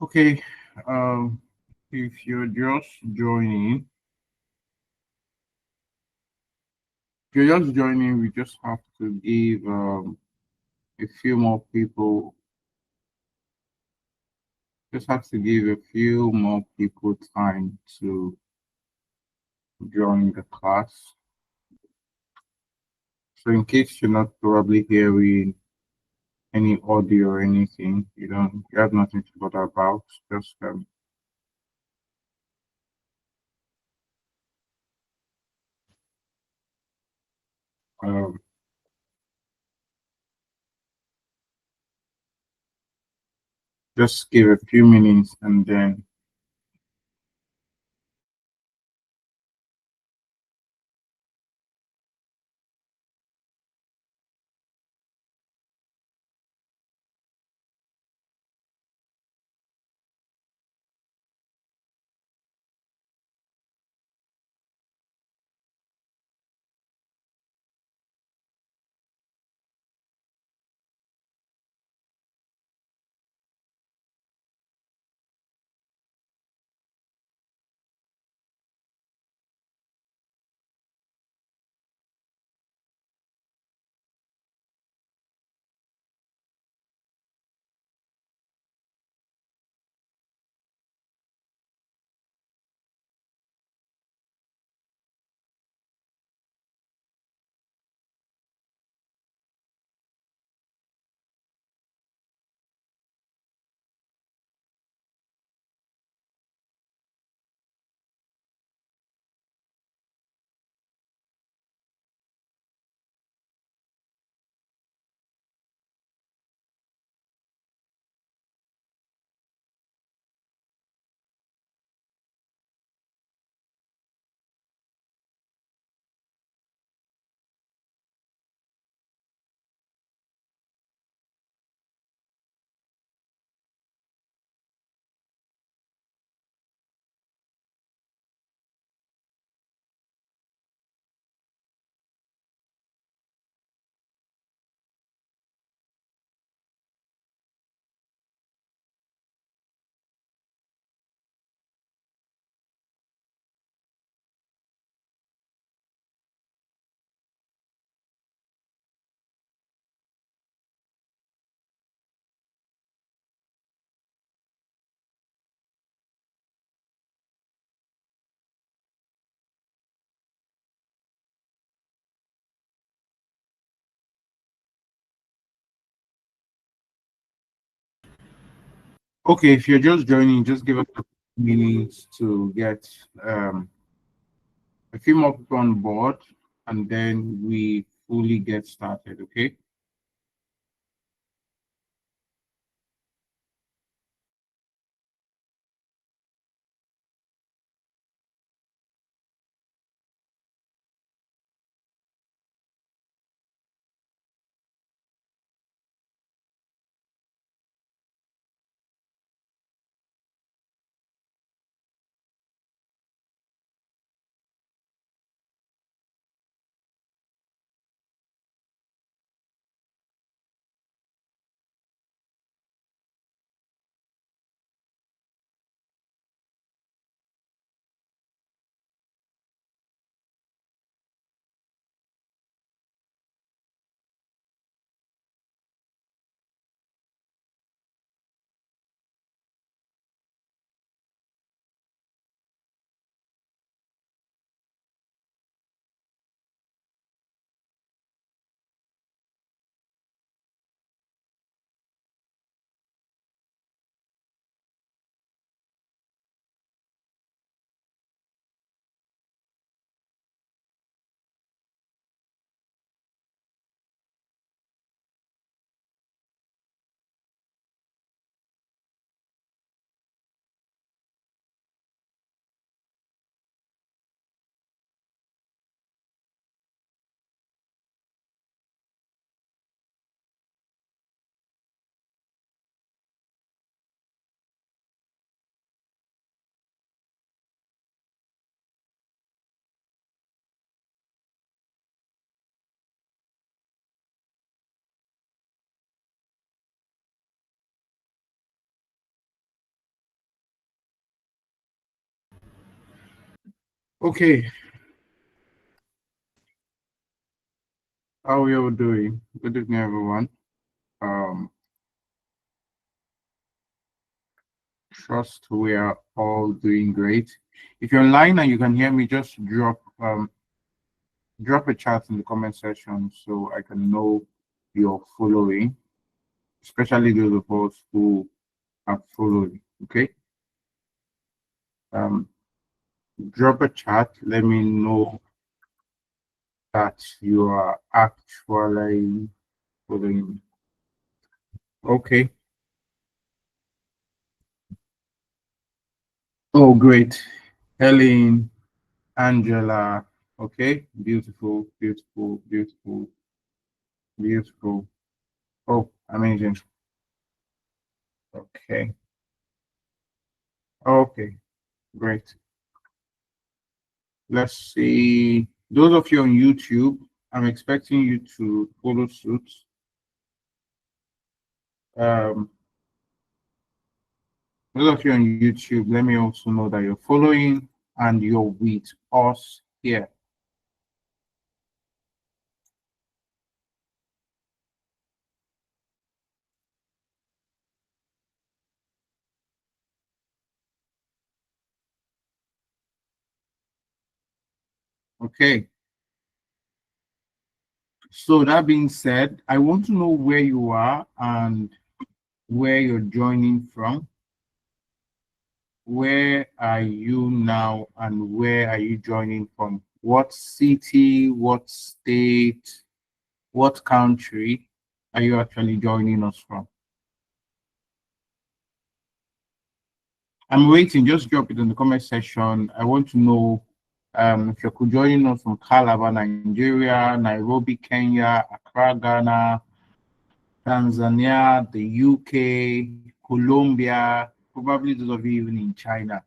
Okay, um, if you're just joining, we just have to give a few more people, just have to give a few more people time to join the class. So in case you're not probably hearing any audio or anything, you have nothing to bother about. Um, just give a few minutes and then okay, if you're just joining, just give us a few minutes to get um a few more people on board, and then we fully get started. Okay. Okay, how are you all doing? Good evening, everyone. Um, Trust we are all doing great. If you're online and you can hear me, just drop a chat in the comment section so I can know you're following, especially those of us who are following. Okay, um, drop a chat. Let me know that you are actually following. Okay. Oh, great. Helen, Angela. Okay. Beautiful, beautiful, beautiful, beautiful. Oh, amazing. Okay. Okay. Great. Let's see. Those of you on YouTube, I'm expecting you to follow suit. Um, those of you on YouTube, let me also know that you're following and you're with us here. Okay. So that being said, I want to know where you are and where you're joining from. Where are you now and where are you joining from? What city, what state, what country are you actually joining us from? I'm waiting. Just drop it in the comment section. I want to know if you're joining us from Calabar, Nigeria, Nairobi, Kenya, Accra, Ghana, Tanzania, the UK, Colombia, probably those of you even in China.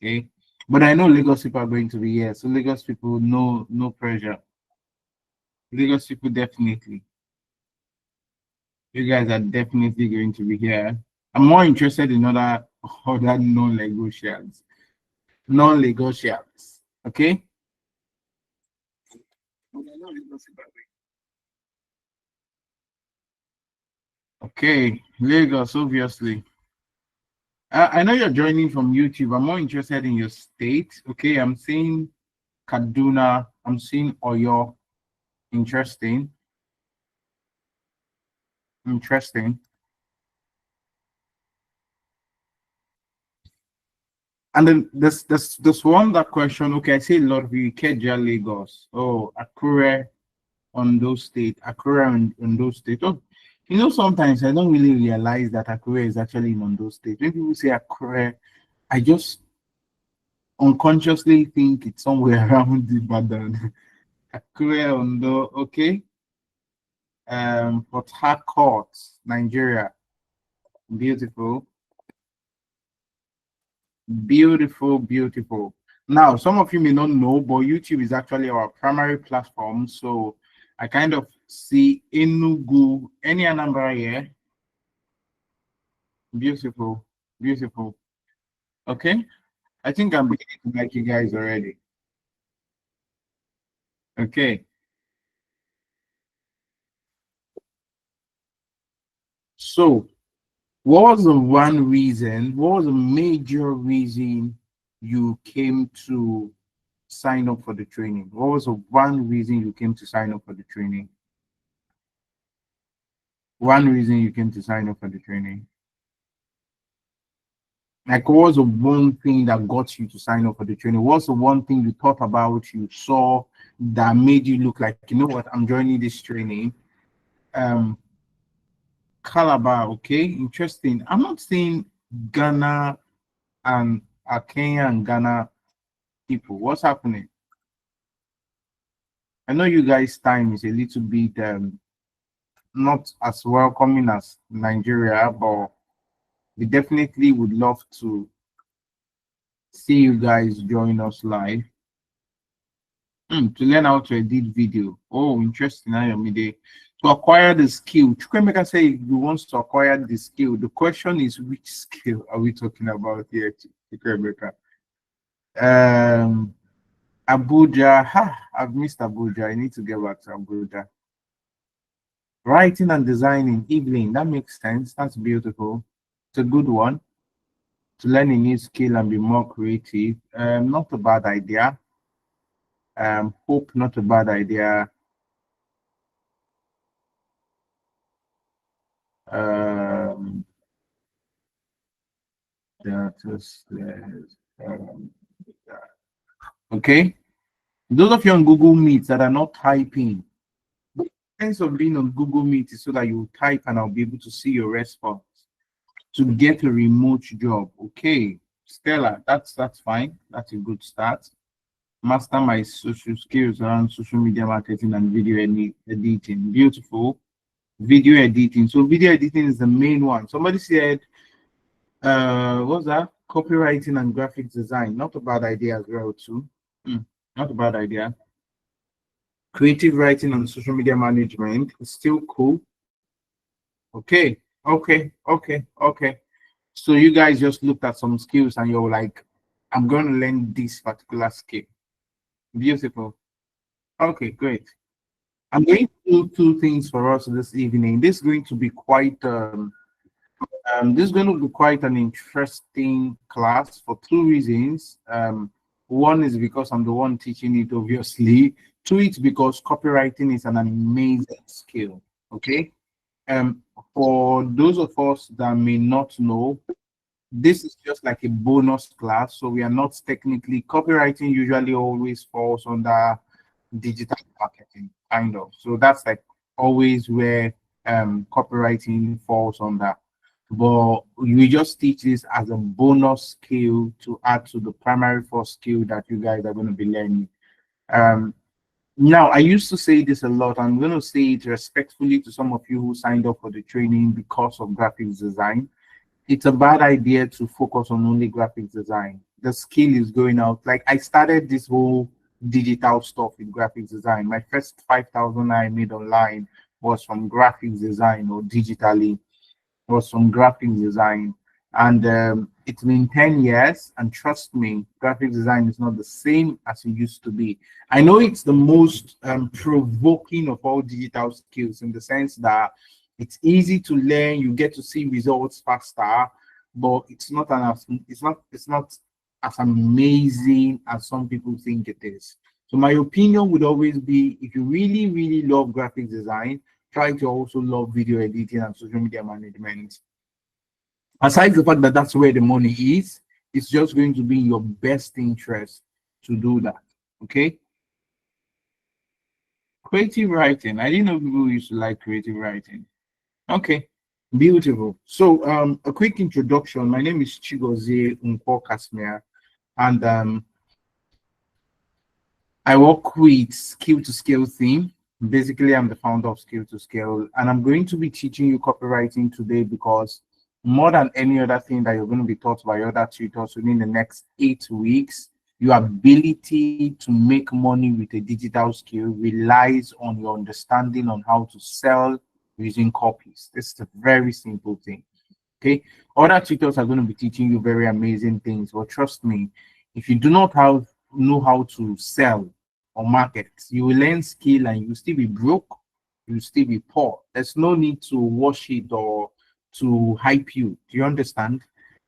Okay. But I know Lagos people are going to be here. So Lagos people, no pressure. Lagos people definitely. You guys are definitely going to be here. I'm more interested in other non-Lagosians. Non-Lagosians. Okay? Okay. Lagos, obviously. I know you're joining from YouTube. I'm more interested in your state. Okay, I'm seeing Kaduna. I'm seeing Oyo. Interesting. Interesting. And then this one that question. Okay, I see a lot of you. Ikeja, Lagos. Oh, Akure, Ondo State. Akure, Ondo State. Oh, sometimes I don't really realize that Akure is actually in Ondo State. When people say Akure, I just unconsciously think it's somewhere around Ibadan. Akure, Ondo. Okay. Port Harcourt, Nigeria. Beautiful. Beautiful, beautiful. Now, some of you may not know, but YouTube is actually our primary platform. So I kind of see Enugu, any Anambra here. Beautiful, beautiful. Okay. I think I'm beginning to like you guys already. Okay. So, what was the one reason, what was the major reason you came to sign up for the training? What was the one reason you came to sign up for the training? One reason you came to sign up for the training. Like, what was the one thing that got you to sign up for the training? What's the one thing you thought about, you saw that made you look like, you know what, I'm joining this training? Um, Calabar, okay, interesting. I'm not seeing Ghana and Kenya and Ghana people. What's happening? I know you guys' time is a little bit not as welcoming as Nigeria, but we definitely would love to see you guys join us live. To learn how to edit video. Oh, interesting. Ayomide. To acquire the skill. Chukwemeka say he wants to acquire the skill. The question is, which skill are we talking about here, Chukwemeka? Um, Abuja. Ha, I've missed Abuja. I need to get back to Abuja. Writing and designing, Evelyn. That makes sense. That's beautiful. It's a good one to learn a new skill and be more creative. Not a bad idea. Hope not a bad idea. Um, that is, um, okay. Those of you on Google Meet that are not typing, the sense of being on Google Meet is so that you type and I'll be able to see your response to get a remote job. Okay, Stella, that's fine. That's a good start. Master my social skills around social media marketing and video editing. Beautiful. Video editing. So video editing is the main one. Somebody said, what's that? Copywriting and graphic design. Not a bad idea as well too. Hmm, not a bad idea. Creative writing and social media management is still cool. Okay, okay. So you guys just looked at some skills and you're like, I'm going to learn this particular skill. Beautiful. Okay, great. I'm going to do two things for us this evening. This is going to be quite an interesting class for two reasons. One is because I'm the one teaching it, obviously. Two, it's because copywriting is an amazing skill. Okay. Um, for those of us that may not know, this is just like a bonus class. So we are not technically copywriting usually always falls under digital marketing, kind of. So that's like always where copywriting falls under. But we just teach this as a bonus skill to add to the primary four skill that you guys are going to be learning. Um, Now, I used to say this a lot. I'm going to say it respectfully to some of you who signed up for the training because of graphics design. It's a bad idea to focus on only graphics design. The skill is going out. Like I started this whole digital stuff with graphics design. My first 5,000 I made online was from graphics design or digitally was from graphic design. And it's been 10 years. And trust me, graphic design is not the same as it used to be. I know it's the most provoking of all digital skills in the sense that it's easy to learn, you get to see results faster, but it's not as amazing as some people think it is. So my opinion would always be if you really, really love graphic design, try to also love video editing and social media management. Aside the fact that that's where the money is, it's just going to be in your best interest to do that. Okay. Creative writing. I didn't know people used to like creative writing. Okay. Beautiful. So a quick introduction. My name is Chigozie Nkwo Kasmir, and I work with Skill to Scale theme. Basically, I'm the founder of Skill to Scale, and I'm going to be teaching you copywriting today because more than any other thing that you're going to be taught by other tutors within the next 8 weeks, your ability to make money with a digital skill relies on your understanding on how to sell using copies. This is a very simple thing. Okay, other tutors are going to be teaching you very amazing things, but trust me, if you do not know how to sell or market, you will learn skill and you will still be broke, you will still be poor. There's no need to wash it or to hype you. Do you understand?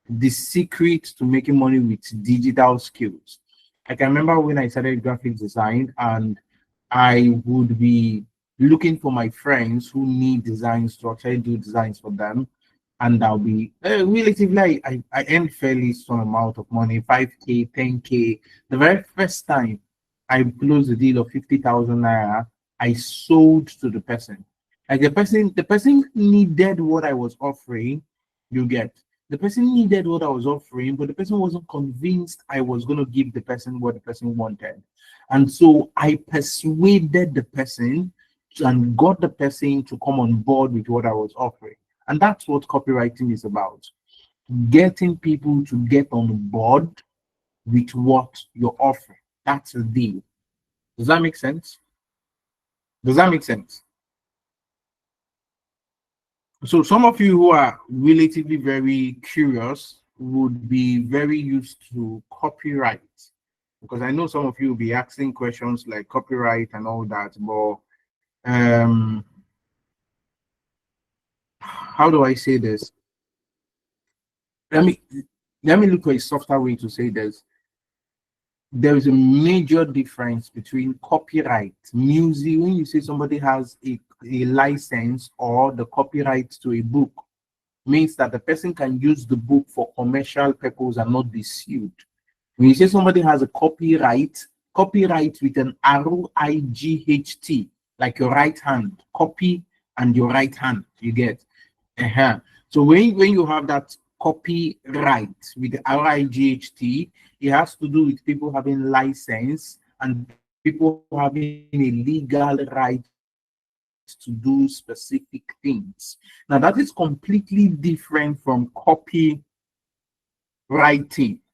The secret to making money with digital skills. I can remember when I started graphic design and I would be looking for my friends who need designs to actually do designs for them, and I'll be relatively I earn fairly some amount of money, 5K, 10K. The very first time I closed a deal of 50,000 naira, I sold to the person. Like the person needed what I was offering. You get the person needed what I was offering, but the person wasn't convinced I was going to give the person what the person wanted. And so I persuaded the person and got the person to come on board with what I was offering. And that's what copywriting is about, getting people to get on board with what you're offering. That's the deal. Does that make sense? Does that make sense? So some of you who are relatively very curious would be very used to copyright. because I know some of you will be asking questions like copyright and all that, but um, how do I say this? Let me let me look for a softer way to say this. There is a major difference between copyright music. When you say somebody has a license or the copyright to a book, means that the person can use the book for commercial purpose and not be sued. When you say somebody has a copyright with an RIGHT, like your right hand, copy and your right hand, you get. Uh-huh. So when you have that copyright with the RIGHT, it has to do with people having license and people having a legal right to do specific things. Now that is completely different from copywriting.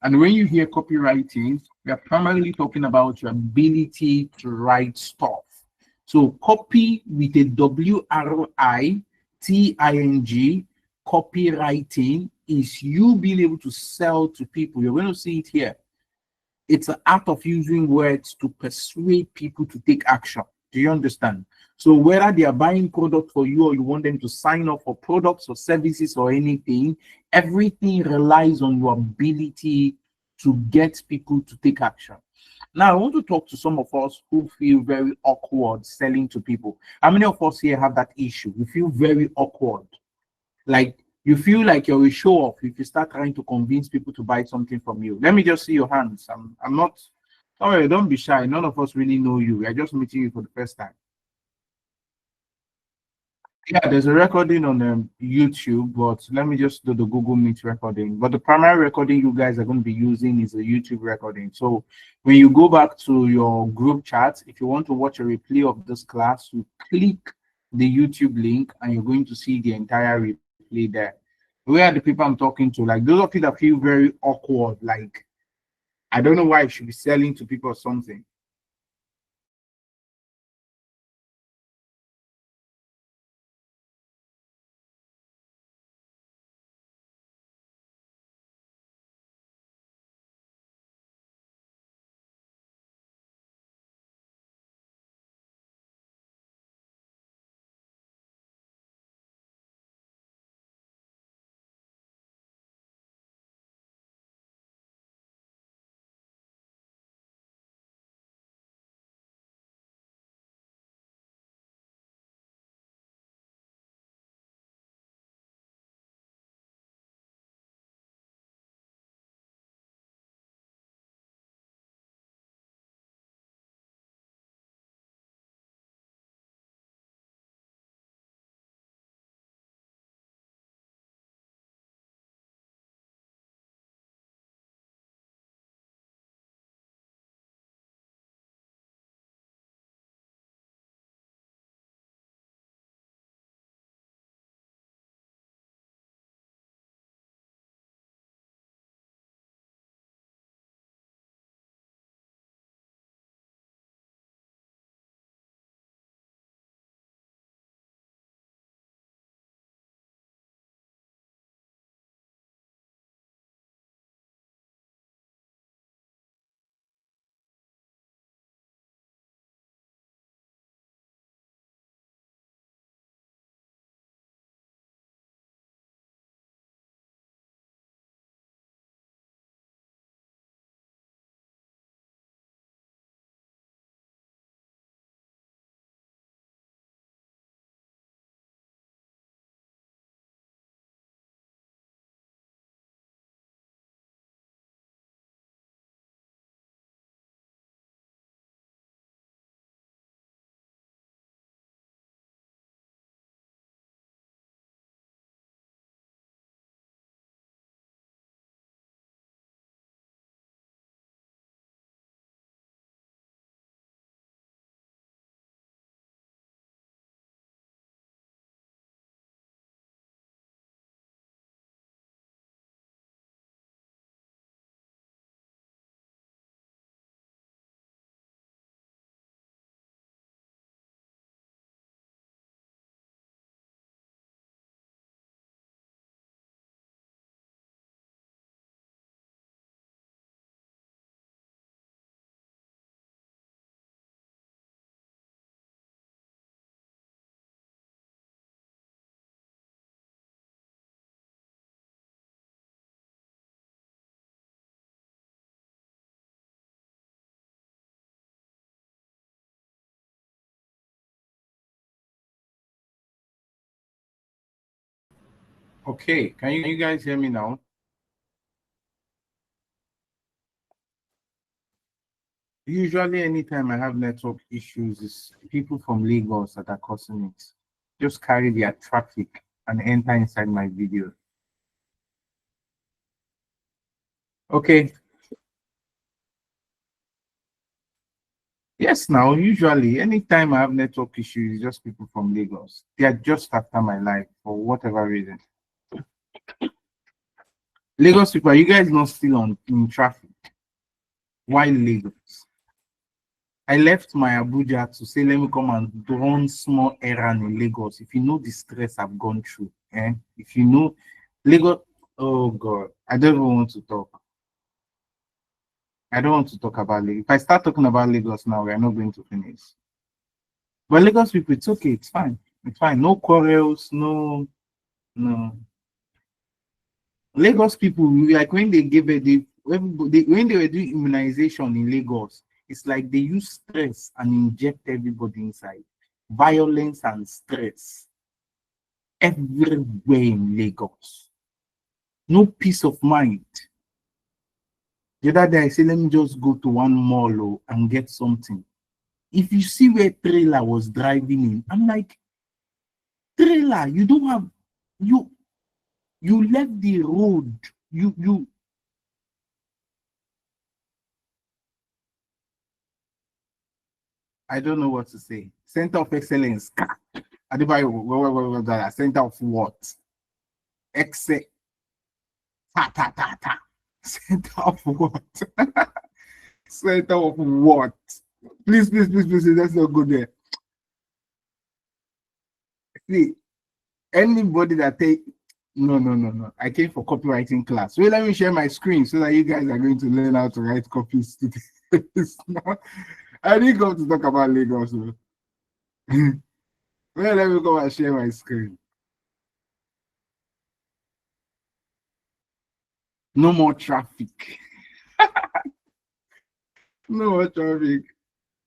And when you hear copywriting, we are primarily talking about your ability to write stuff. So copy with a WRITING, copywriting is you being able to sell to people. You're going to see it here. It's an art of using words to persuade people to take action. Do you understand? So whether they are buying product for you or you want them to sign up for products or services or anything, everything relies on your ability to get people to take action. Now, I want to talk to some of us who feel very awkward selling to people. How many of us here have that issue? We feel very awkward. Like you feel like you're a show off if you start trying to convince people to buy something from you. Let me just see your hands. I'm not. Don't worry, don't be shy. None of us really know you. We are just meeting you for the first time. Yeah, there's a recording on YouTube, but let me just do the Google Meet recording. But the primary recording you guys are going to be using is a YouTube recording. So when you go back to your group chat, if you want to watch a replay of this class, you click the YouTube link and you're going to see the entire replay there. Where are the people I'm talking to? Like those of you that feel very awkward, like I don't know why I should be selling to people or something. Okay, can you guys hear me now? Usually, anytime I have network issues, it's people from Lagos that are causing it. Just carry their traffic and enter inside my video. Okay. Yes, now, usually, anytime I have network issues, it's just people from Lagos. They are just after my life for whatever reason. Lagos people, are you guys not still on in traffic? Why Lagos? I left my Abuja to say, let me come and do one small errand in Lagos. If you know the stress I've gone through, if you know Lagos, oh God, I don't even want to talk. I don't want to talk about Lagos. If I start talking about Lagos now, we are not going to finish. But Lagos people, it's okay, it's fine. It's fine. No quarrels, no. Lagos people, like when they gave it, when they were doing immunization in Lagos, it's like they use stress and inject everybody inside. Violence and stress everywhere in Lagos. No peace of mind. The other day I said, let me just go to one mall and get something. If you see where trailer was driving in, I'm like, trailer, you don't have you left the road. You I don't know what to say. Center of excellence. Adebayo, center of what? Excel. Ta. Center of what? Center of what? Please, let's not go there. See, anybody that take no. I came for copywriting class. Well, let me share my screen so that you guys are going to learn how to write copies today. I didn't come to talk about Lagos. Well, let me go and share my screen. No more traffic. No more traffic.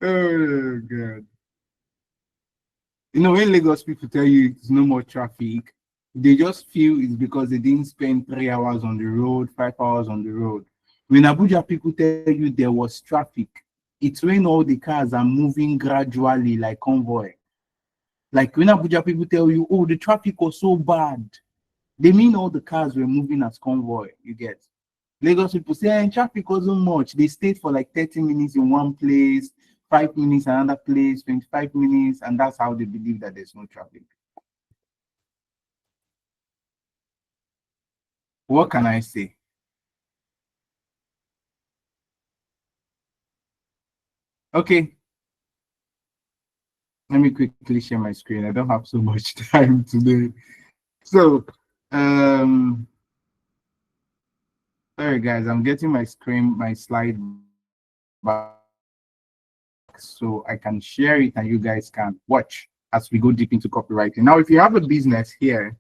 Oh God. You know, when Lagos people tell you it's no more traffic, they just feel it's because they didn't spend 3 hours on the road, 5 hours on the road. When Abuja people tell you there was traffic, it's when all the cars are moving gradually like convoy. Like when Abuja people tell you, oh, the traffic was so bad, they mean all the cars were moving as convoy, you get. Lagos people say, traffic wasn't much. They stayed for like 30 minutes in one place, 5 minutes another place, 25 minutes, and that's how they believe that there's no traffic. What can I say? Okay, let me quickly share my screen. I don't have so much time today. So, um, sorry guys, I'm getting my screen, my slide back so I can share it and you guys can watch as we go deep into copywriting. Now, if you have a business here,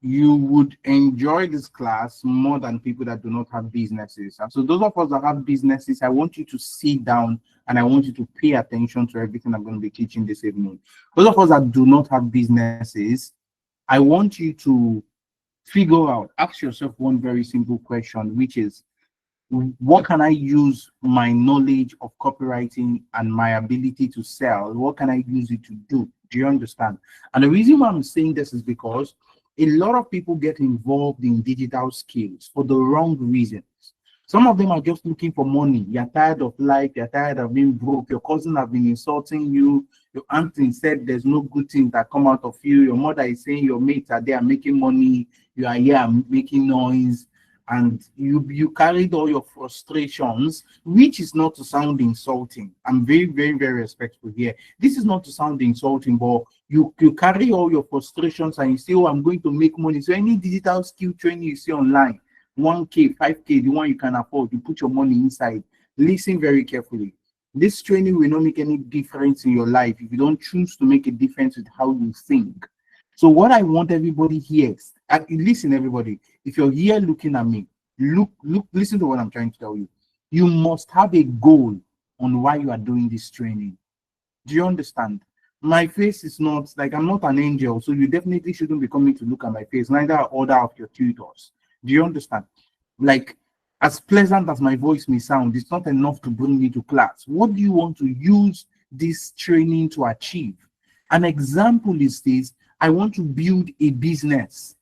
you would enjoy this class more than people that do not have businesses. And so those of us that have businesses, I want you to sit down and I want you to pay attention to everything I'm going to be teaching this evening. Those of us that do not have businesses, I want you to figure out, ask yourself one very simple question, which is, what can I use my knowledge of copywriting and my ability to sell? What can I use it to do? Do you understand? And the reason why I'm saying this is because a lot of people get involved in digital skills for the wrong reasons. Some of them are just looking for money. You're tired of life. You're tired of being broke. Your cousin have been insulting you. Your auntie said there's no good things that come out of you. Your mother is saying your mates are there making money. You are here making noise, and you carried all your frustrations, which is not to sound insulting. I'm very respectful here. This is not to sound insulting, but you carry all your frustrations and you say, oh, I'm going to make money. So any digital skill training you see online, 1K, 5K, the one you can afford, you put your money inside. Listen very carefully. This training will not make any difference in your life if you don't choose to make a difference with how you think. So what I want everybody here, listen, everybody, if you're here looking at me, listen to what I'm trying to tell you. You must have a goal on why you are doing this training. Do you understand? my face is not like, I'm not an angel, so you definitely shouldn't be coming to look at my face. Neither are other of your tutors. Do you understand? Like, as pleasant as my voice may sound, it's not enough to bring me to class. What do you want to use this training to achieve? An example is this: I want to build a business.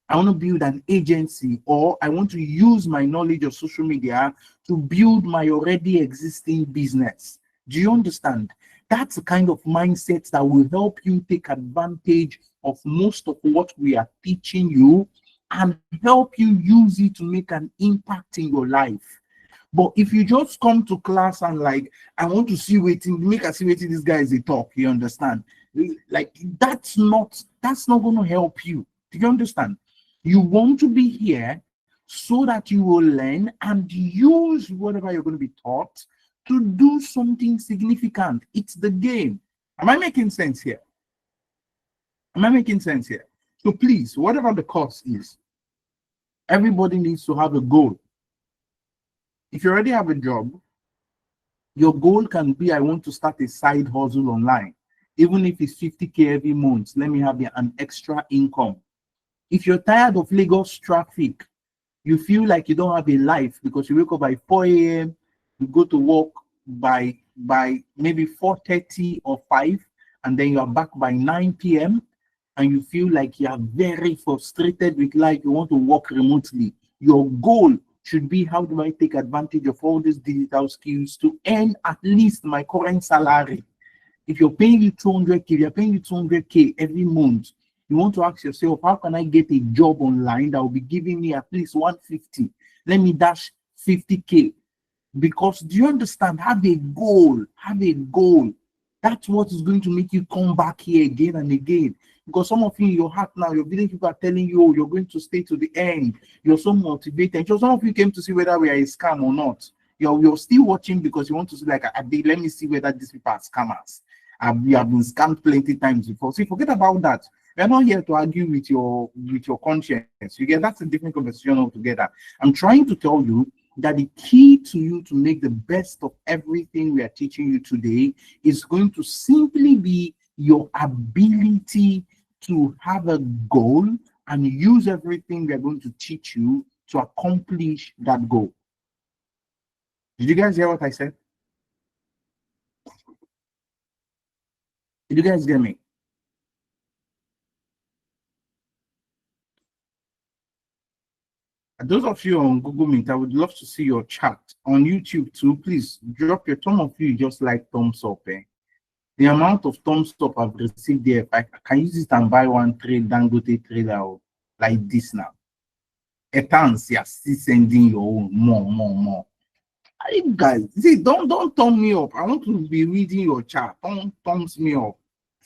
I want to build an agency, or I want to use my knowledge of social media to build my already existing business. Do you understand? That's the kind of mindset that will help you take advantage of most of what we are teaching you and help you use it to make an impact in your life. But if you just come to class and like, I want to see waiting, make a see waiting, this guy is a talk, you understand? Like, that's not going to help you. Do you understand? You want to be here so that you will learn and use whatever you're going to be taught to do something significant. It's the game. Am I making sense here? Am I making sense here? So please, whatever the course is, everybody needs to have a goal. If you already have a job, your goal can be, I want to start a side hustle online. Even if it's 50K every month, let me have an extra income. If you're tired of Lagos traffic, you feel like you don't have a life because you wake up by 4 a.m., you go to work by maybe 4:30 or 5, and then you are back by 9 p.m., and you feel like you are very frustrated with life, you want to work remotely. Your goal should be, how do I take advantage of all these digital skills to earn at least my current salary? If you're paying you 200K, you're paying you 200K every month, you want to ask yourself, how can I get a job online that will be giving me at least 150? Let me dash 50K. Because, do you understand? Have a goal. Have a goal. That's what is going to make you come back here again and again. Because some of you in your heart now, your village people are telling you, oh, you're going to stay to the end. You're so motivated. So some of you came to see whether we are a scam or not. You're still watching because you want to see, like, let me see whether these people are scammers. You have been scammed plenty times before. See, forget about that. We're not here to argue with your conscience. You get, that's a different conversation altogether. I'm trying to tell you that the key to you to make the best of everything we are teaching you today is going to simply be your ability to have a goal and use everything we are going to teach you to accomplish that goal. Did you guys hear what I said? Did you guys get me? Those of you on Google Meet, I would love to see your chat. On YouTube too, please drop your thumb of you just like thumbs up. The amount of thumbs up I've received there, if I can use it and buy one trade, Dangote trader like this now. Etans, you're still sending your own more. Hey guys, see, don't thumb me up. I want to be reading your chat. Don't thumbs me up.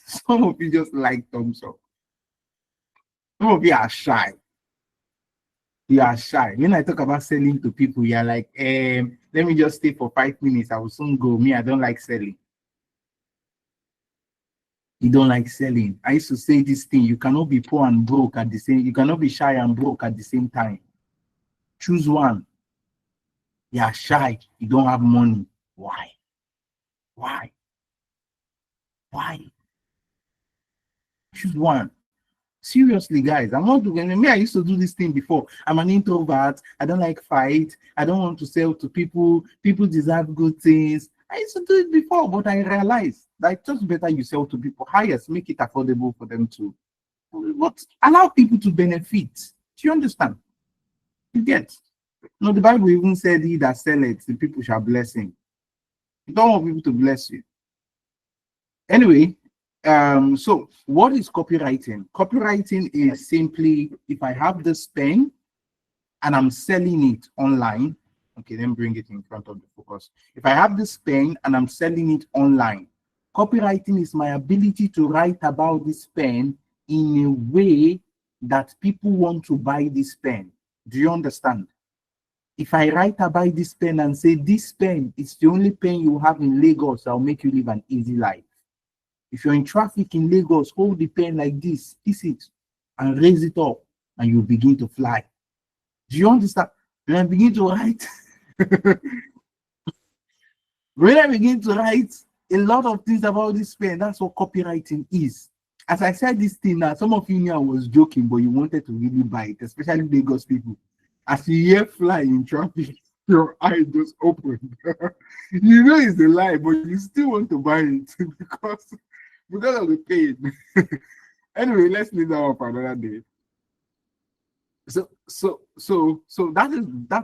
Some of you just like thumbs up. Some of you are shy. You are shy. When I talk about selling to people, you're like, let me just stay for 5 minutes. I will soon go. Me, I don't like selling. You don't like selling. I used to say this thing: you cannot be poor and broke at the same. You cannot be shy and broke at the same time. Choose one. You are shy. You don't have money. Why? Why? Why? Choose one. Seriously, guys, I'm not doing me. I used to do this thing before. I'm an introvert. I don't like fight. I don't want to sell to people. People deserve good things. I used to do it before, but I realized that it's just better you sell to people. Highest, make it affordable for them to. But allow people to benefit. Do you understand? You get. No, the Bible even said, he that selleth, the people shall bless him. You don't want people to bless you. Anyway, so what is copywriting? Copywriting is simply, if I have this pen and I'm selling it online, okay, then bring it in front of the focus. If I have this pen and I'm selling it online, copywriting is my ability to write about this pen in a way that people want to buy this pen. Do you understand? If I write about this pen and say, this pen is the only pen you have in Lagos that will make you live an easy life. If you're in traffic in Lagos, hold the pen like this, kiss it, and raise it up, and you begin to fly. Do you understand? When I begin to write, when I begin to write A lot of things about this pen. That's what copywriting is. As I said this thing now, some of you knew I was joking, but you wanted to really buy it, especially Lagos people. As you hear fly in traffic, your eye just open. You know it's a lie, but you still want to buy it because of the pain. Anyway, let's leave that up for another day. So that's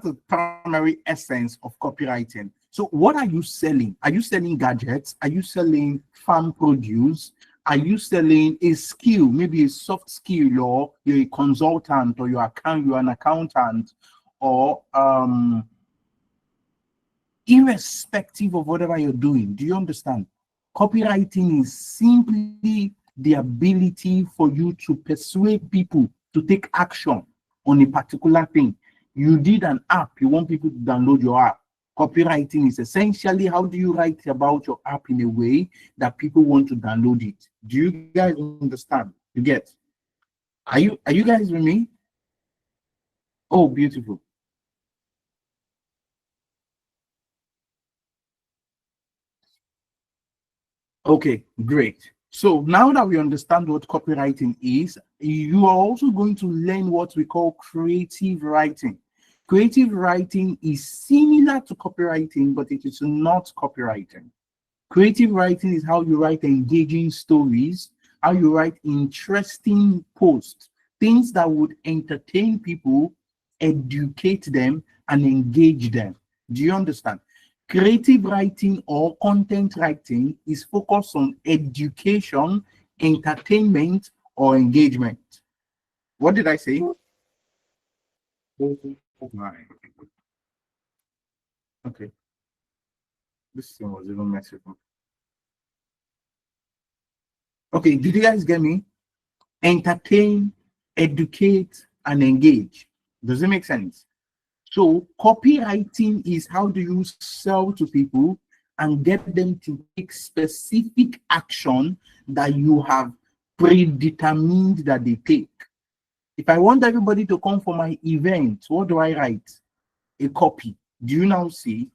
the primary essence of copywriting. So what are you selling? Are you selling gadgets? Are you selling farm produce? Are you selling a skill, maybe a soft skill, or you're a consultant, or you're an accountant, or irrespective of whatever you're doing? Do you understand? Copywriting is simply the ability for you to persuade people to take action on a particular thing. You did an app, you want people to download your app. Copywriting is essentially how do you write about your app in a way that people want to download it. Do you guys understand? You get? Are you guys with me? Oh, beautiful. Okay, great. So now that we understand what copywriting is, you are also going to learn what we call creative writing. Creative writing is similar to copywriting, but it is not copywriting. Creative writing is how you write engaging stories, how you write interesting posts, things that would entertain people, educate them, and engage them. Do you understand? Creative writing or content writing is focused on education, entertainment, or engagement. What did I say? Oh my. Okay, this thing was even messing up. Okay, did you guys get me? Entertain, educate, and engage. Does it make sense? So copywriting is how do you sell to people and get them to take specific action that you have predetermined that they take. If I want everybody to come for my event, what do I write? A copy. Do you now see?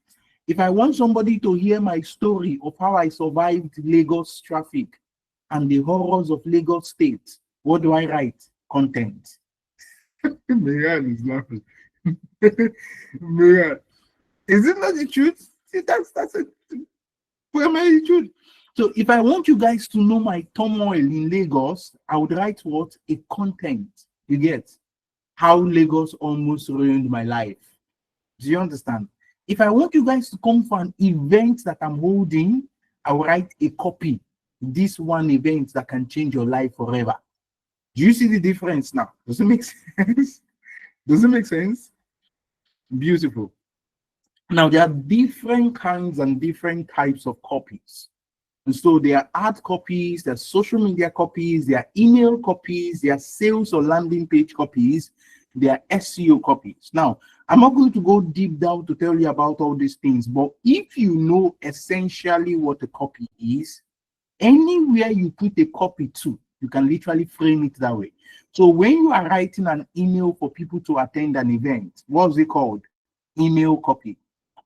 If I want somebody to hear my story of how I survived Lagos traffic and the horrors of Lagos State, what do I write? Content. Man is laughing. Man, is it not the truth? See, that's a primary truth. So if I want you guys to know my turmoil in Lagos, I would write what? A content. You get how Lagos almost ruined my life. Do you understand? If I want you guys to come for an event that I'm holding, I will write a copy. This one event that can change your life forever. Do you see the difference now? Does it make sense? Does it make sense? Beautiful. Now, there are different kinds and different types of copies. And so there are ad copies, there are social media copies, there are email copies, there are sales or landing page copies, there are SEO copies. Now, I'm not going to go deep down to tell you about all these things, but if you know essentially what a copy is, anywhere you put a copy to, you can literally frame it that way. So when you are writing an email for people to attend an event, what's it called? Email copy.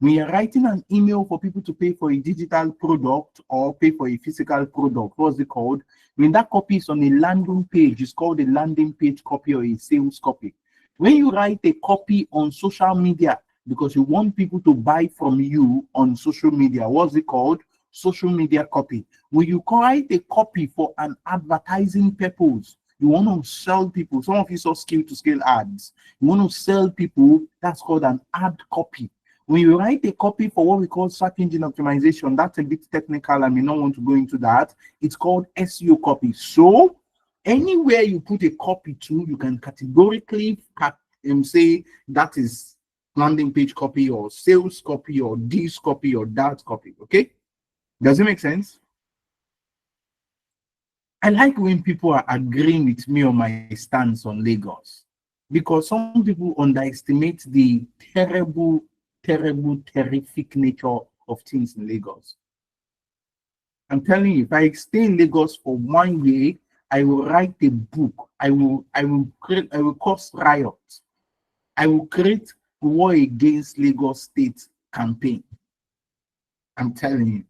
When you're writing an email for people to pay for a digital product or pay for a physical product, what's it called? When that copy is on a landing page, it's called a landing page copy or a sales copy. When you write a copy on social media because you want people to buy from you on social media, what's it called? Social media copy. When you write a copy for an advertising purpose, you want to sell people. Some of you saw skill to scale ads. You want to sell people, that's called an ad copy. When you write a copy for what we call search engine optimization, that's a bit technical. I may not want to go into that. It's called SEO copy. So anywhere you put a copy to, you can categorically say that is landing page copy or sales copy or this copy or that copy. Okay? Does it make sense? I like when people are agreeing with me on my stance on Lagos because some people underestimate the terrible, terrible, terrific nature of things in Lagos. I'm telling you, if I stay in Lagos for 1 year, I will write a book. I will cause riots. I will create war against Lagos State campaign. I'm telling you.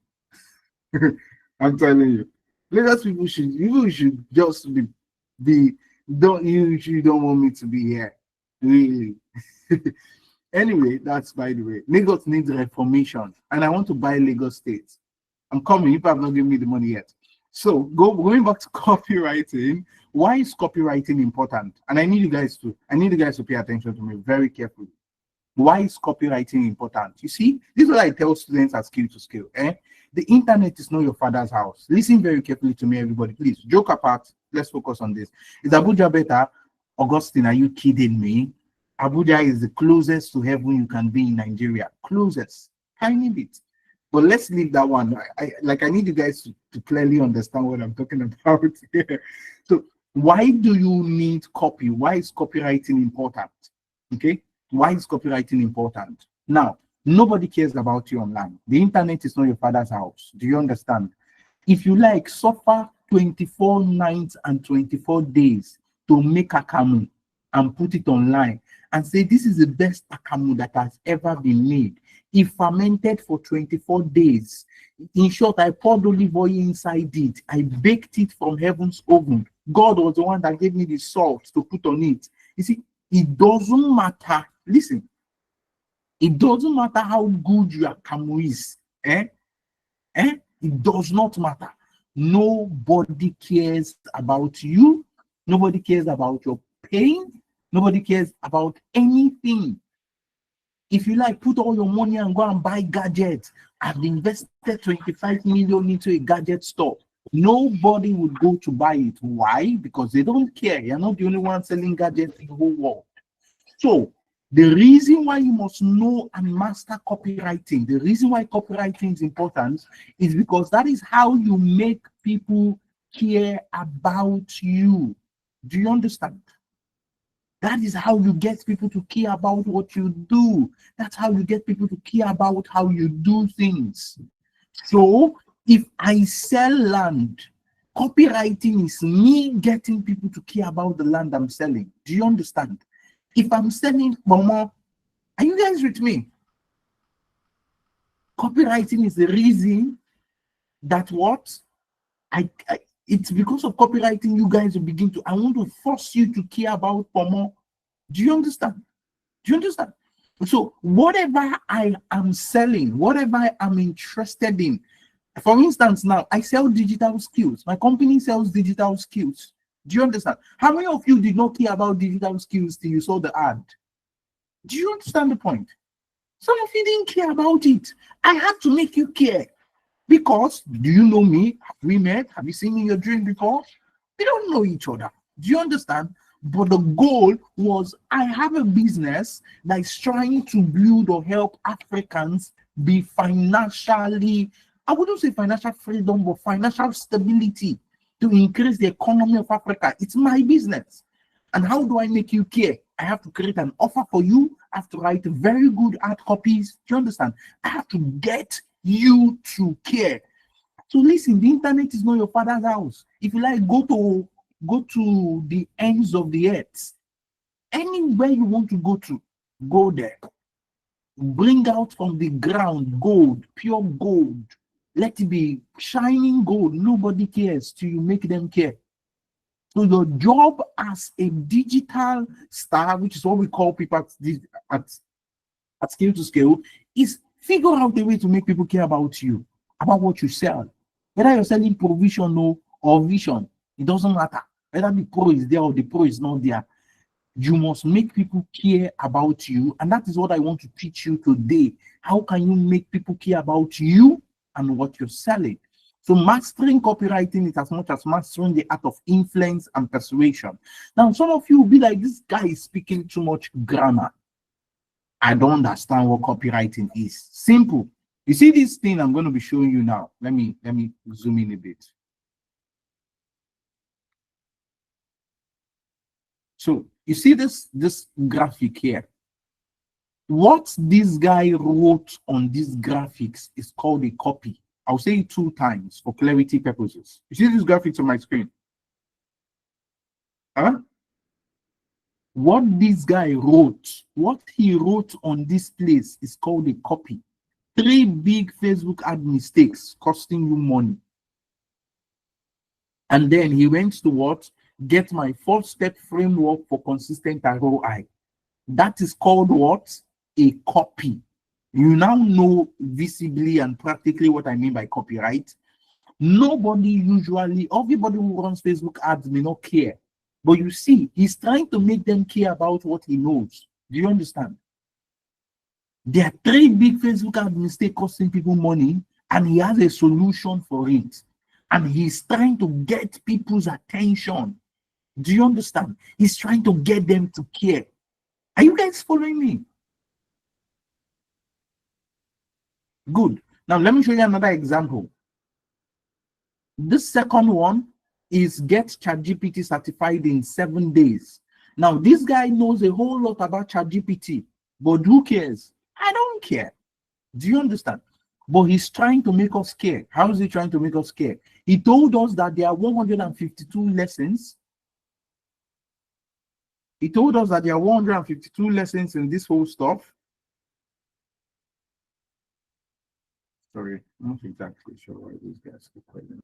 I'm telling you, Lagos people should just be don't you don't want me to be here, really. Anyway, that's by the way. Lagos needs reformation, and I want to buy Lagos State. I'm coming if I've not given me the money yet. So going back to copywriting, why is copywriting important? And I need you guys to pay attention to me very carefully. Why is copywriting important? You see, this is what I tell students at Skill to Scale. The internet is not your father's house. Listen very carefully to me, everybody. Please, joke apart. Let's focus on this. Is Abuja better? Augustine, are you kidding me? Abuja is the closest to heaven you can be in Nigeria. Closest. Tiny bit. But let's leave that one. I need you guys to clearly understand what I'm talking about here. So why do you need copy? Why is copywriting important? Okay. Why is copywriting important? Now, nobody cares about you online. The internet is not your father's house. Do you understand? If you like, suffer 24 nights and 24 days to make a akamu and put it online and say this is the best akamu that has ever been made. It fermented for 24 days. In short, I poured olive oil inside it. I baked it from heaven's oven. God was the one that gave me the salt to put on it. You see, it doesn't matter. Listen, it doesn't matter how good your akamu is. It does not matter. Nobody cares about you. Nobody cares about your pain. Nobody cares about anything. If you like, put all your money and go and buy gadgets. I've invested 25 million into a gadget store. Nobody would go to buy it. Why? Because they don't care. You're not the only one selling gadgets in the whole world. So the reason why you must know and master copywriting, the reason why copywriting is important is because that is how you make people care about you. Do you understand? That is how you get people to care about what you do. That's how you get people to care about how you do things. So if I sell land, copywriting is me getting people to care about the land I'm selling. Do you understand? If I'm selling Momo, are you guys with me? Copywriting is the reason that what it's because of copywriting you guys will begin to. I want to force you to care about Momo. Do you understand? Do you understand? So whatever I am selling, whatever I'm interested in, for instance, now I sell digital skills. My company sells digital skills. Do you understand? How many of you did not care about digital skills till you saw the ad? Do you understand the point? Some of you didn't care about it. I had to make you care. Because, do you know me? Have we met? Have you seen me in your dream before? We don't know each other. Do you understand? But the goal was I have a business that is trying to build or help Africans be financially, I wouldn't say financial freedom, but financial stability to increase the economy of Africa. It's my business. And how do I make you care? I have to create an offer for you. I have to write very good ad copies. Do you understand? I have to get you to care. So listen, the internet is not your father's house. If you like, go to the ends of the earth. Anywhere you want to go there. Bring out from the ground gold, pure gold. Let it be shining gold. Nobody cares till you make them care. So your job as a digital star, which is what we call people at Skill to Scale, is figure out a way to make people care about you, about what you sell. Whether you're selling provision or vision, it doesn't matter. Whether the pro is there or the pro is not there. You must make people care about you. And that is what I want to teach you today. How can you make people care about you and what you're selling? So mastering copywriting is as much as mastering the art of influence and persuasion. Now, some of you will be like, this guy is speaking too much grammar. I don't understand what copywriting is. Simple. You see this thing I'm going to be showing you now. Let me zoom in a bit. So you see this graphic here. What this guy wrote on these graphics is called a copy. I'll say it 2 times for clarity purposes. You see these graphics on my screen? Huh? What this guy wrote, what he wrote on this place is called a copy. 3 big Facebook ad mistakes costing you money. And then he went to what? Get my 4-step framework for consistent ROI. That is called what? A copy. You now know visibly and practically what I mean by copy, right? Nobody usually, everybody who runs Facebook ads may not care. But you see, he's trying to make them care about what he knows. Do you understand? There are 3 big Facebook ad mistakes costing people money, and he has a solution for it. And he's trying to get people's attention. Do you understand? He's trying to get them to care. Are you guys following me? Good. Now, let me show you another example. This second one is get ChatGPT certified in 7 days. Now, this guy knows a whole lot about ChatGPT, but who cares? I don't care. Do you understand? But he's trying to make us care. How is he trying to make us care? He told us that there are 152 lessons. He told us that there are 152 lessons in this whole stuff. Sorry, I'm not exactly sure why these guys keep calling.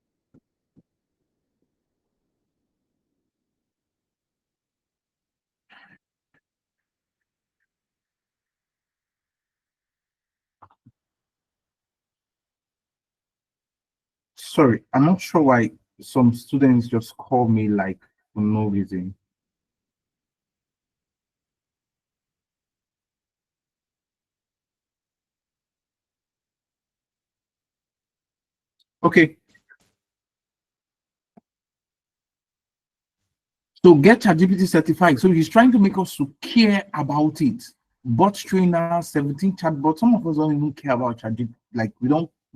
Sorry, I'm not sure why some students just call me like for no reason. Okay. So get ChatGPT certified. So he's trying to make us to care about it. Bot trainer, 17 chatbots. Some of us don't even care about ChatGPT. Like we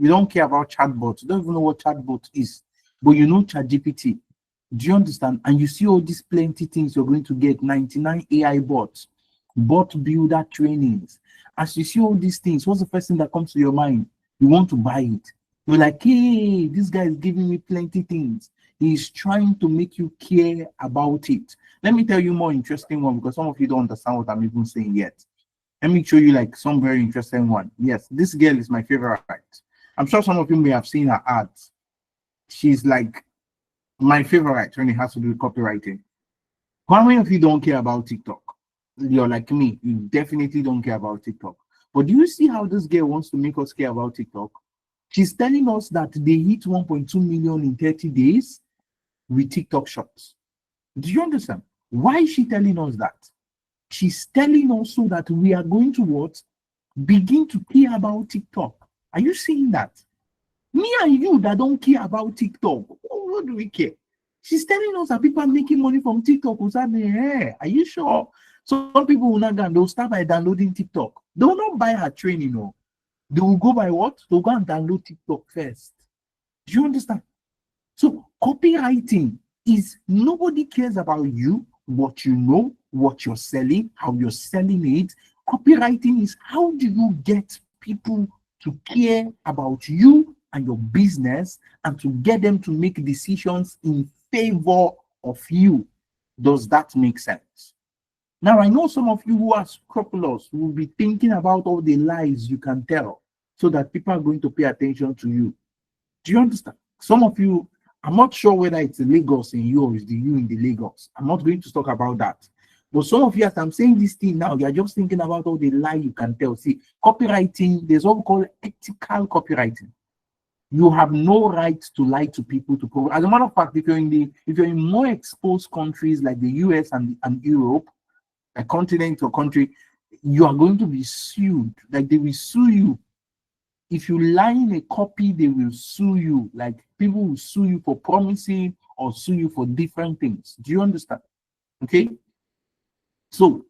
don't care about chatbots. We don't even know what chatbot is. But you know ChatGPT. Do you understand? And you see all these plenty things you're going to get. 99 AI bots, bot builder trainings. As you see all these things, what's the first thing that comes to your mind? You want to buy it. You're like, hey, this guy is giving me plenty things. He's trying to make you care about it. Let me tell you more interesting one, because some of you don't understand what I'm even saying yet. Let me show you like some very interesting one. Yes, this girl is my favorite. I'm sure some of you may have seen her ads. She's like my favorite when it has to do with copywriting. How many of you don't care about TikTok? You're like me, you definitely don't care about TikTok. But do you see how this girl wants to make us care about TikTok? She's telling us that they hit 1.2 million in 30 days with TikTok shots. Do you understand? Why is she telling us that? She's telling us so that we are going to what? Begin to care about TikTok. Are you seeing that? Me and you that don't care about TikTok, what do we care? She's telling us that people are making money from TikTok. Hey, are you sure? So some people will not go and they'll start by downloading TikTok. They will not buy her training, no. They will go by what? They'll go and download TikTok first. Do you understand? So copywriting is nobody cares about you, what you know, what you're selling, how you're selling it. Copywriting is how do you get people to care about you and your business and to get them to make decisions in favor of you. Does that make sense? Now, I know some of you who are scrupulous will be thinking about all the lies you can tell so that people are going to pay attention to you. Do you understand? Some of you, I'm not sure whether it's the Lagos in you or it's the you in the Lagos. I'm not going to talk about that. But some of you, as I'm saying this thing now, you're just thinking about all the lie you can tell. See, copywriting, there's what we call ethical copywriting. You have no right to lie to people. As a matter of fact, if you're in more exposed countries like the US and Europe, a continent or country, you are going to be sued. Like they will sue you. If you lie in a copy, they will sue you. Like people will sue you for promising or sue you for different things. Do you understand? Okay. So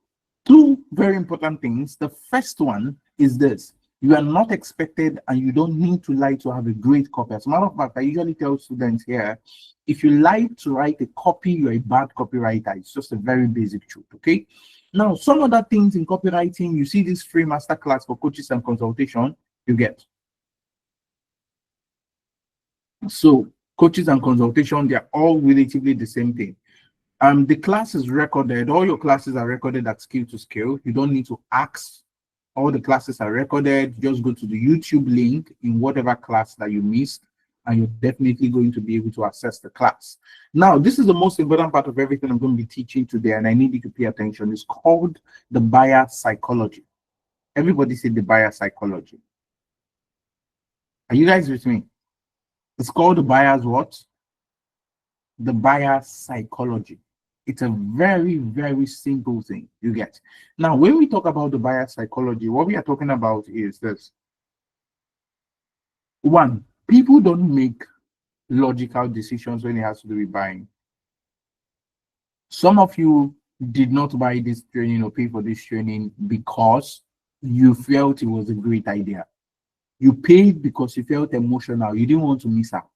2 very important things. The first one is this. You are not expected and you don't need to lie to have a great copy. As a matter of fact, I usually tell students here, if you lie to write a copy, you're a bad copywriter. It's just a very basic truth, okay? Now, some other things in copywriting, you see this free masterclass for coaches and consultation, you get. So coaches and consultation, they're all relatively the same thing. The class is recorded. All your classes are recorded at Skill to Scale. You don't need to ask All the classes are recorded. Just go to the YouTube link in whatever class that you missed, and you're definitely going to be able to access the class. Now, this is the most important part of everything I'm going to be teaching today, and I need you to pay attention. It's called the buyer psychology. Everybody say the buyer psychology. Are you guys with me? It's called the buyer's what? The buyer psychology. It's a very, very simple thing you get. Now, when we talk about the buyer psychology, what we are talking about is this. One, people don't make logical decisions when it has to do with buying. Some of you did not buy this training or pay for this training because you felt it was a great idea. You paid because you felt emotional. You didn't want to miss out.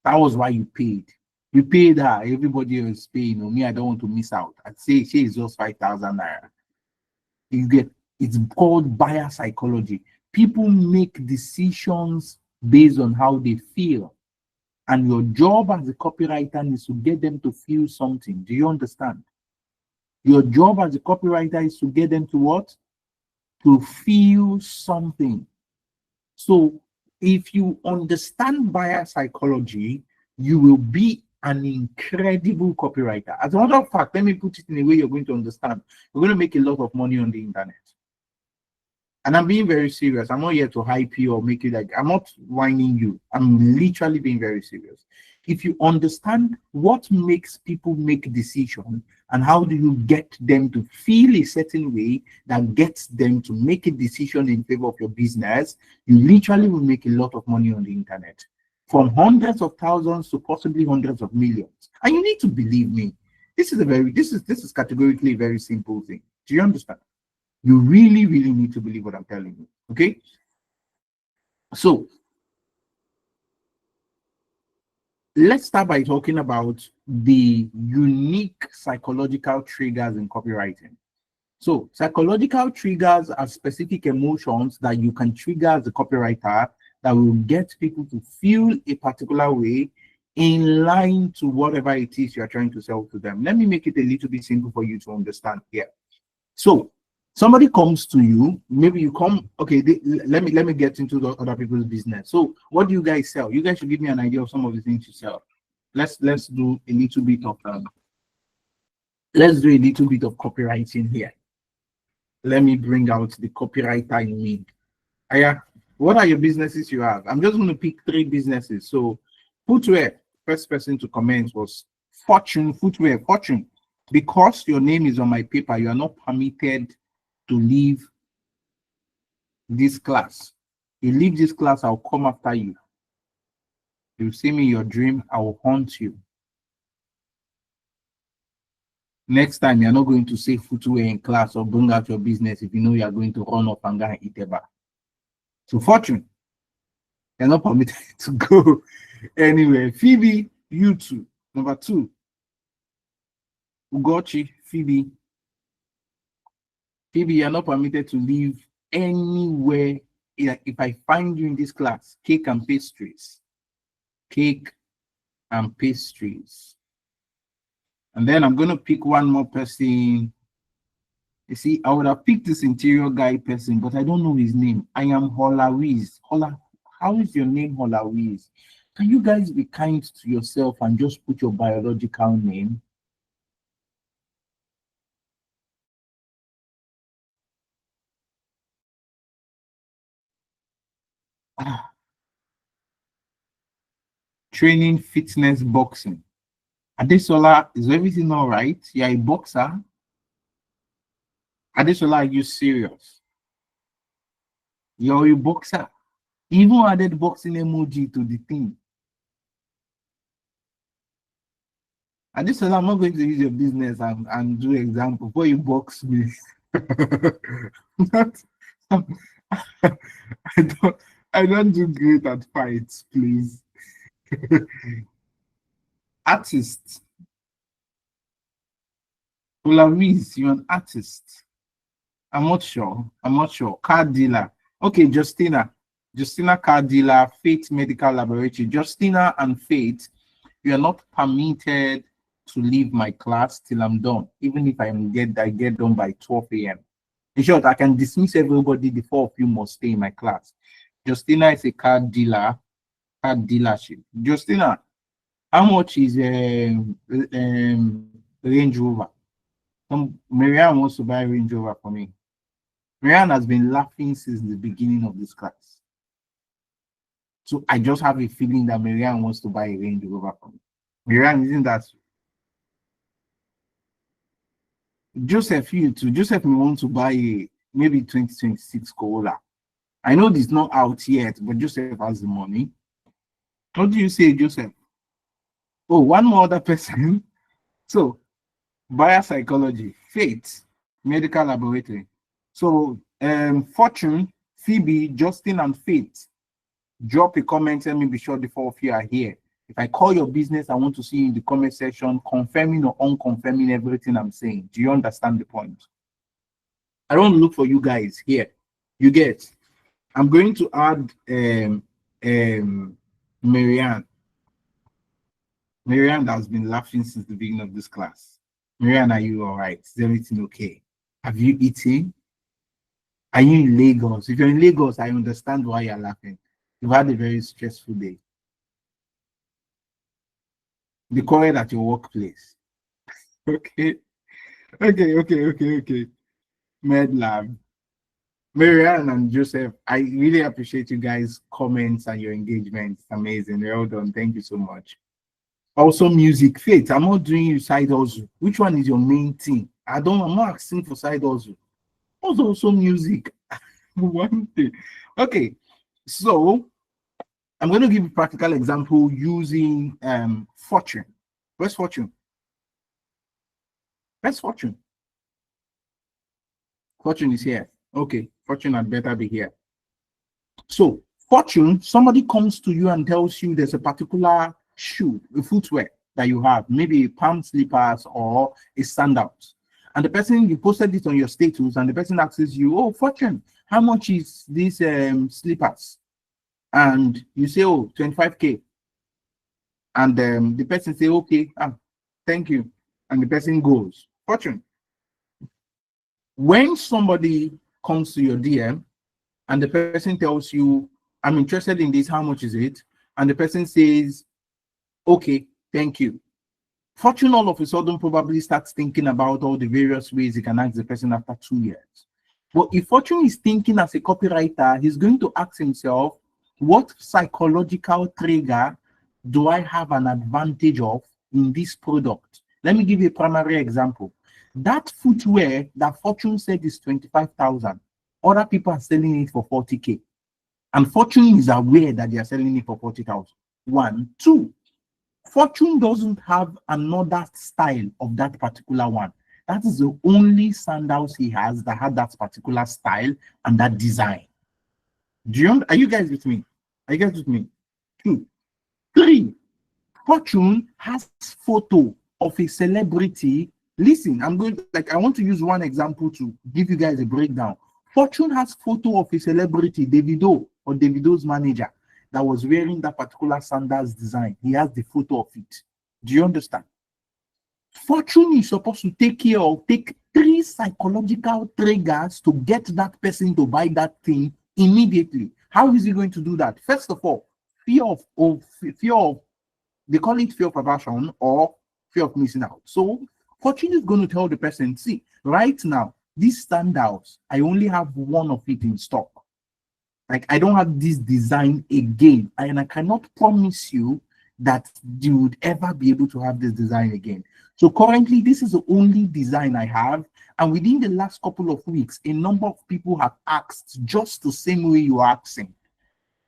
That was why you paid. You paid her. Everybody else paying. You know, me, I don't want to miss out. I'd say she is just 5,000 naira. You get, it's called buyer psychology. People make decisions based on how they feel. And your job as a copywriter is to get them to feel something. Do you understand? Your job as a copywriter is to get them to what? To feel something. So if you understand buyer psychology, you will be an incredible copywriter. As a matter of fact, let me put it in a way you're going to understand. You're going to make a lot of money on the internet. And I'm being very serious. I'm not here to hype you or make you like, I'm not whining you. I'm literally being very serious. If you understand what makes people make decisions and how do you get them to feel a certain way that gets them to make a decision in favor of your business, you literally will make a lot of money on the internet. From hundreds of thousands to possibly hundreds of millions. And you need to believe me. This is categorically a very simple thing. Do you understand? You really, really need to believe what I'm telling you. Okay. So let's start by talking about the unique psychological triggers in copywriting. So psychological triggers are specific emotions that you can trigger as a copywriter that will get people to feel a particular way in line to whatever it is you're trying to sell to them. Let me make it a little bit simple for you to understand here. So somebody comes to you, maybe you come, okay, let me get into the other people's business. So what do you guys sell? You guys should give me an idea of some of the things you sell. Let's do a little bit of copywriting here. Let me bring out the copywriter in me. Aya, what are your businesses you have? I'm just going to pick 3 businesses. So footwear, first person to comment was Fortune Footwear. Fortune, because your name is on my paper, you are not permitted to leave this class. You leave this class, I'll come after you. You see me in your dream, I will haunt you. Next time, you're not going to say footwear in class or bring out your business if you know you're going to run up and go and eat a bar. So Fortune, you're not permitted to go anywhere. Phoebe, you too. Number 2, Ugochi, Phoebe, you're not permitted to leave anywhere. If I find you in this class, cake and pastries. Cake and pastries. And then I'm going to pick one more person. You see, I would have picked this interior guy person, but I don't know his name. I am Holawiz. How is your name, Holawiz? Can you guys be kind to yourself and just put your biological name? Training, fitness, boxing. Adesola, is everything all right? You're a boxer? Adesola, are you serious? You're a boxer. Even added boxing emoji to the thing. Adesola, I'm not going to use your business and do example before you box me. Not, I don't do great at fights, please. Artist. Olawiz, you're an artist. I'm not sure. Car dealer. Okay, Justina. Justina, car dealer, Faith Medical Laboratory. Justina and Faith, you are not permitted to leave my class till I'm done, even if I get done by 12 a.m. In short, I can dismiss everybody. The four of you must stay in my class. Justina is a car dealership. Justina, how much is Range Rover? Marianne wants to buy Range Rover for me. Marianne has been laughing since the beginning of this class. So I just have a feeling that Marianne wants to buy a Range Rover for me. Marianne, isn't that Joseph? You too. Joseph may want to buy a maybe 2026 Corolla. I know this not out yet, but Joseph has the money. What do you say, Joseph? Oh, one more other person. So, buyer psychology, Faith, medical laboratory. So, Fortune, Phoebe, Justin, and Faith, drop a comment. Let me be sure the four of you are here. If I call your business, I want to see you in the comment section, confirming or unconfirming everything I'm saying. Do you understand the point? I don't look for you guys here. You get. I'm going to add Marianne. Marianne has been laughing since the beginning of this class. Marianne, are you all right? Is everything okay? Have you eaten? Are you in Lagos? If you're in Lagos, I understand why you're laughing. You've had a very stressful day. The quarrel at your workplace. Okay. Okay. Med lab. Marianne and Joseph, I really appreciate you guys' comments and your engagement. It's amazing. Well done. Thank you so much. Also, music. Faith, I'm not doing you side hustle. Which one is your main thing? I'm not asking for side hustle. Also music. One thing. Okay, so I'm going to give a practical example using Fortune. Where's Fortune? Where's Fortune? Fortune is here. Okay, Fortune had better be here. So, Fortune, somebody comes to you and tells you there's a particular shoe, a footwear that you have, maybe palm slippers or a sandals. And the person, you posted it on your status, and the person asks you, oh, Fortune, how much is these slippers? And you say, oh, 25K. And the person say, okay, thank you. And the person goes. Fortune, when somebody comes to your DM and the person tells you, I'm interested in this, how much is it? And the person says, okay, thank you. Fortune all of a sudden probably starts thinking about all the various ways he can ask the person after 2 years. But if Fortune is thinking as a copywriter, he's going to ask himself, what psychological trigger do I have an advantage of in this product? Let me give you a primary example. That footwear that Fortune said is 25,000, other people are selling it for 40K. And Fortune is aware that they are selling it for 40,000. 1, 2, Fortune doesn't have another style of that particular one. That is the only sandals he has that had that particular style and that design. Are you guys with me? Are you guys with me? 2, 3, Fortune has photo of a celebrity. Listen, I want to use one example to give you guys a breakdown. Fortune has photo of a celebrity, Davido or Davido's manager, that was wearing that particular sandals design. He has the photo of it. Do you understand? Fortune is supposed to take 3 psychological triggers to get that person to buy that thing immediately. How is he going to do that? First of all, fear of they call it fear of aversion or fear of missing out. So Fortune is going to tell the person, see, right now, these sandals, I only have one of it in stock. Like, I don't have this design again, and I cannot promise you that you would ever be able to have this design again. So currently, this is the only design I have. And within the last couple of weeks, a number of people have asked just the same way you're asking.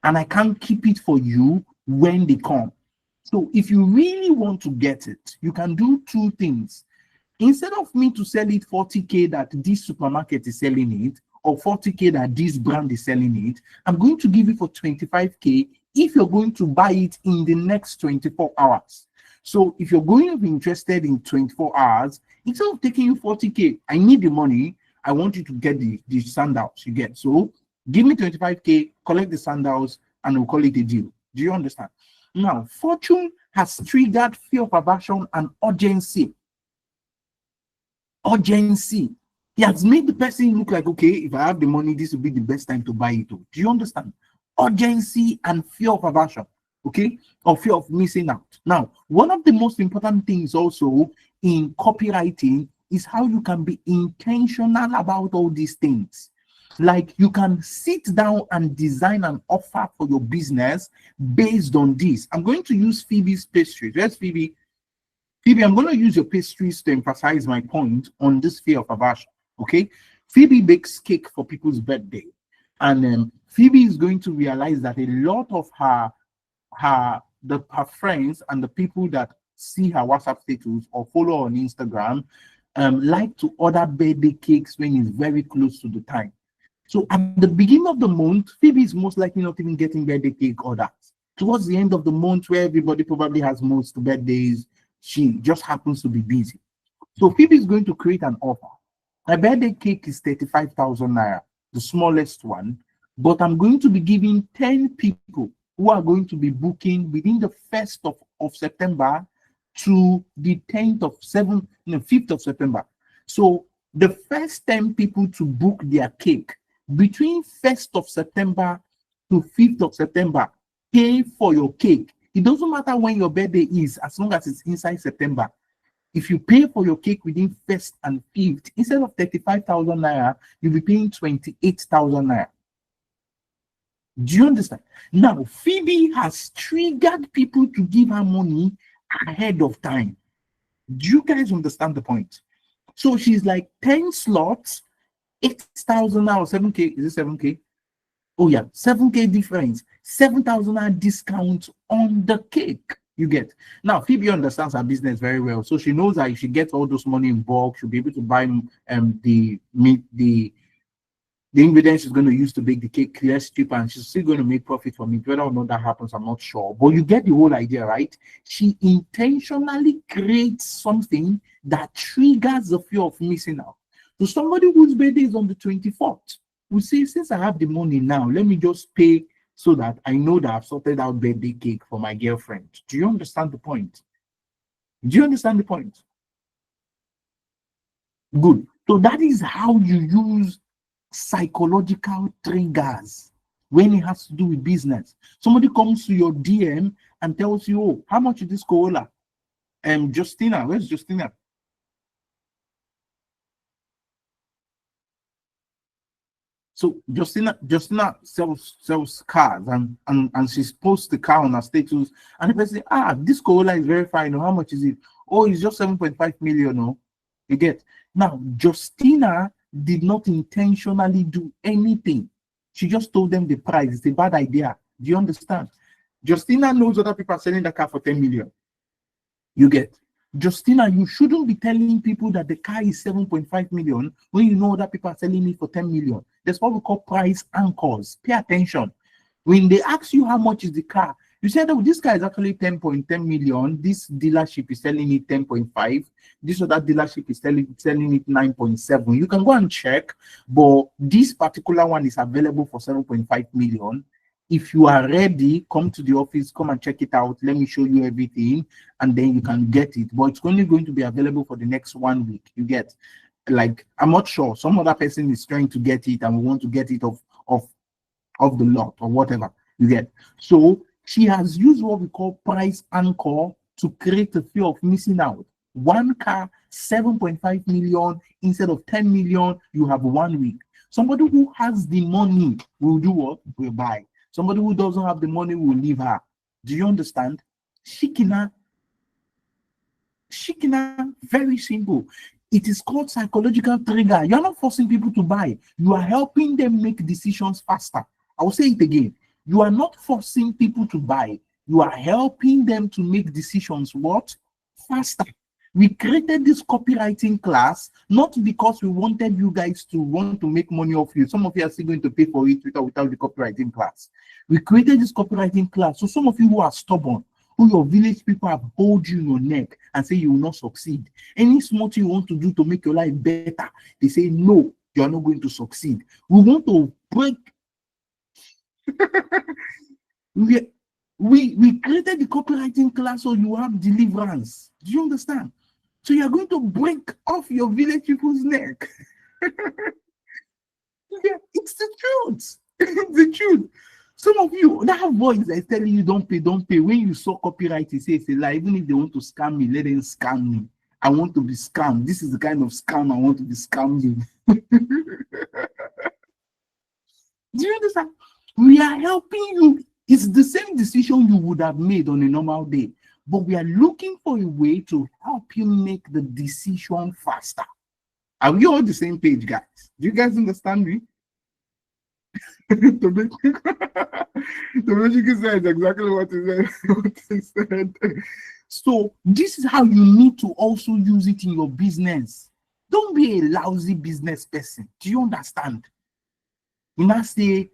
And I can't keep it for you when they come. So if you really want to get it, you can do 2 things. Instead of me to sell it 40K that this supermarket is selling it, or 40K that this brand is selling it, I'm going to give it for 25K if you're going to buy it in the next 24 hours. So if you're going to be interested in 24 hours, instead of taking you 40K, I need the money. I want you to get the sandals you get. So give me 25K, collect the sandals, and we'll call it a deal. Do you understand? Now, Fortune has triggered fear of aversion and urgency. Urgency. He has made the person look like, okay, if I have the money, this will be the best time to buy it. Do you understand? Urgency and fear of aversion, okay, or fear of missing out. Now, one of the most important things also in copywriting is how you can be intentional about all these things. Like you can sit down and design an offer for your business based on this. I'm going to use Phoebe's pastries. Yes, Phoebe. Phoebe, I'm going to use your pastries to emphasize my point on this fear of aversion. Okay, Phoebe bakes cake for people's birthday, and Phoebe is going to realize that a lot of her friends and the people that see her WhatsApp status or follow on Instagram like to order birthday cakes when it's very close to the time. So at the beginning of the month, Phoebe is most likely not even getting birthday cake orders. Towards the end of the month, where everybody probably has most birthdays, she just happens to be busy. So Phoebe is going to create an offer. My birthday cake is 35,000 naira, the smallest one, but I'm going to be giving 10 people who are going to be booking within the 1st of September to the 10th of 7th, no, 5th of September. So the first 10 people to book their cake between 1st of September to 5th of September, pay for your cake. It doesn't matter when your birthday is, as long as it's inside September. If you pay for your cake within 1st and 5th, instead of 35,000 naira, you'll be paying 28,000 naira. Do you understand? Now, Phoebe has triggered people to give her money ahead of time. Do you guys understand the point? So she's like 10 slots, 8,000 now, 7K. Is it 7K? Oh, yeah, 7K difference, 7,000 discount on the cake. You get now. Phoebe understands her business very well, so she knows that if she gets all those money in bulk, she'll be able to buy the meat, the ingredients she's going to use to bake the cake less cheaper, and she's still going to make profit from it. Whether or not that happens, I'm not sure. But you get the whole idea, right? She intentionally creates something that triggers the fear of missing out. So somebody whose birthday is on the 24th will say, since I have the money now, let me just pay so that I know that I've sorted out birthday cake for my girlfriend. Do you understand the point? Do you understand the point? Good. So that is how you use psychological triggers when it has to do with business. Somebody comes to your DM and tells you, oh, how much is this Corolla? Justina, where's Justina? So Justina sells cars and she posts the car on her status, and the person say, this Corolla is very fine. How much is it? Oh, it's just 7.5 million. No, you get. Now, Justina did not intentionally do anything. She just told them the price. It's a bad idea. Do you understand? Justina knows other people are selling the car for 10 million. You get. Justina, you shouldn't be telling people that the car is 7.5 million when you know that people are selling it for 10 million. That's what we call price anchors. Pay attention. When they ask you how much is the car, you said, oh, this car is actually 10.10 million. This dealership is selling it 10.5. This or that dealership is selling it 9.7. You can go and check, but this particular one is available for 7.5 million. If you are ready, come to the office, come and check it out. Let me show you everything, and then you can get it. But it's only going to be available for the next 1 week. You get, like, I'm not sure. Some other person is trying to get it, and we want to get it off the lot or whatever. You get. So she has used what we call price anchor to create the fear of missing out. One car, 7.5 million instead of 10 million. You have 1 week. Somebody who has the money will do what? Will buy. Somebody who doesn't have the money will leave her. Do you understand? Shikina, very simple. It is called psychological trigger. You're not forcing people to buy. You are helping them make decisions faster. I will say it again. You are not forcing people to buy. You are helping them to make decisions what? Faster. We created this copywriting class not because we wanted you guys to want to make money off you. Some of you are still going to pay for it without the copywriting class. We created this copywriting class. So some of you who are stubborn, who your village people have hold you in your neck and say you will not succeed. Any small thing you want to do to make your life better, they say no, you are not going to succeed. We want to break. we created the copywriting class so you have deliverance. Do you understand? So you are going to break off your village people's neck. Yeah, it's the truth. It's the truth. Some of you, that voice that is telling you don't pay, don't pay. When you saw copyright, you say it's a lie. Even if they want to scam me, let them scam me. I want to be scammed. This is the kind of scam I want to be scammed in. Do you understand? We are helping you. It's the same decision you would have made on a normal day, but we are looking for a way to help you make the decision faster. Are we all on the same page, guys? Do you guys understand me? Tomechika said exactly what he said. What he said. So this is how you need to also use it in your business. Don't be a lousy business person. Do you understand? You must say,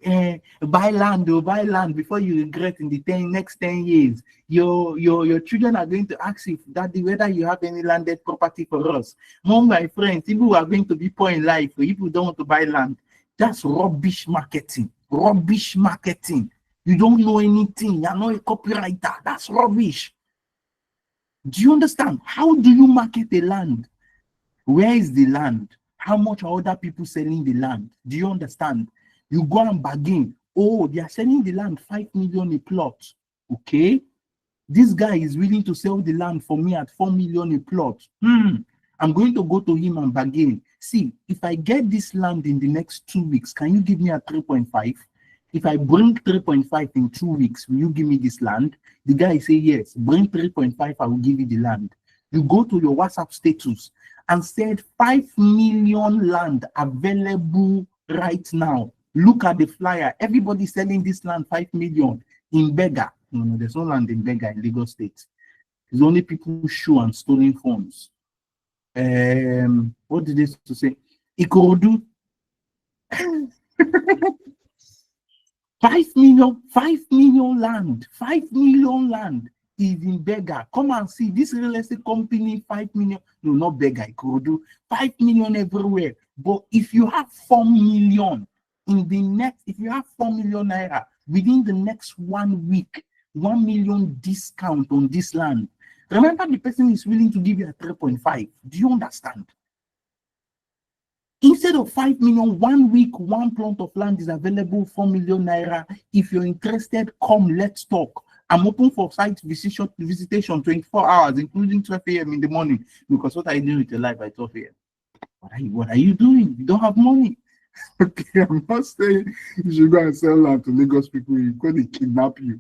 buy land or buy land before you regret in the next 10 years. Your children are going to ask you, Daddy, whether you have any landed property for us. Mom, my friends, people who are going to be poor in life, if you don't want to buy land, that's rubbish marketing. Rubbish marketing. You don't know anything. You're not a copywriter. That's rubbish. Do you understand? How do you market a land? Where is the land? How much are other people selling the land? Do you understand? You go and bargain. Oh, they are selling the land 5 million a plot. Okay. This guy is willing to sell the land for me at 4 million a plot. I'm going to go to him and bargain. See, if I get this land in the next 2 weeks, can you give me a 3.5? If I bring 3.5 in 2 weeks, will you give me this land? The guy say yes. Bring 3.5, I will give you the land. You go to your WhatsApp status and said 5 million land available right now. Look at the flyer. Everybody selling this land 5 million in Bega. No, there's no land in Bega in Lagos State. It's only people shoe and stolen phones. What did they say? Ikorodu. 5 million land. 5 million land is in Bega. Come and see this real estate company, 5 million. No, not Bega, Ikorodu. 5 million everywhere. But if you have 4 million in the next, if you have 4 million naira within the next 1 week, 1 million discount on this land. Remember, the person is willing to give you a 3.5. Do you understand? Instead of 5 million, 1 week, 1 plot of land is available, 4 million naira. If you're interested, come, let's talk. I'm open for site visitation 24 hours, including 12 a.m. in the morning. Because what are you doing with your life at 12 a.m.? What are you doing? You don't have money. Okay, I'm not saying you should go and sell land to Lagos people. You're going to kidnap you.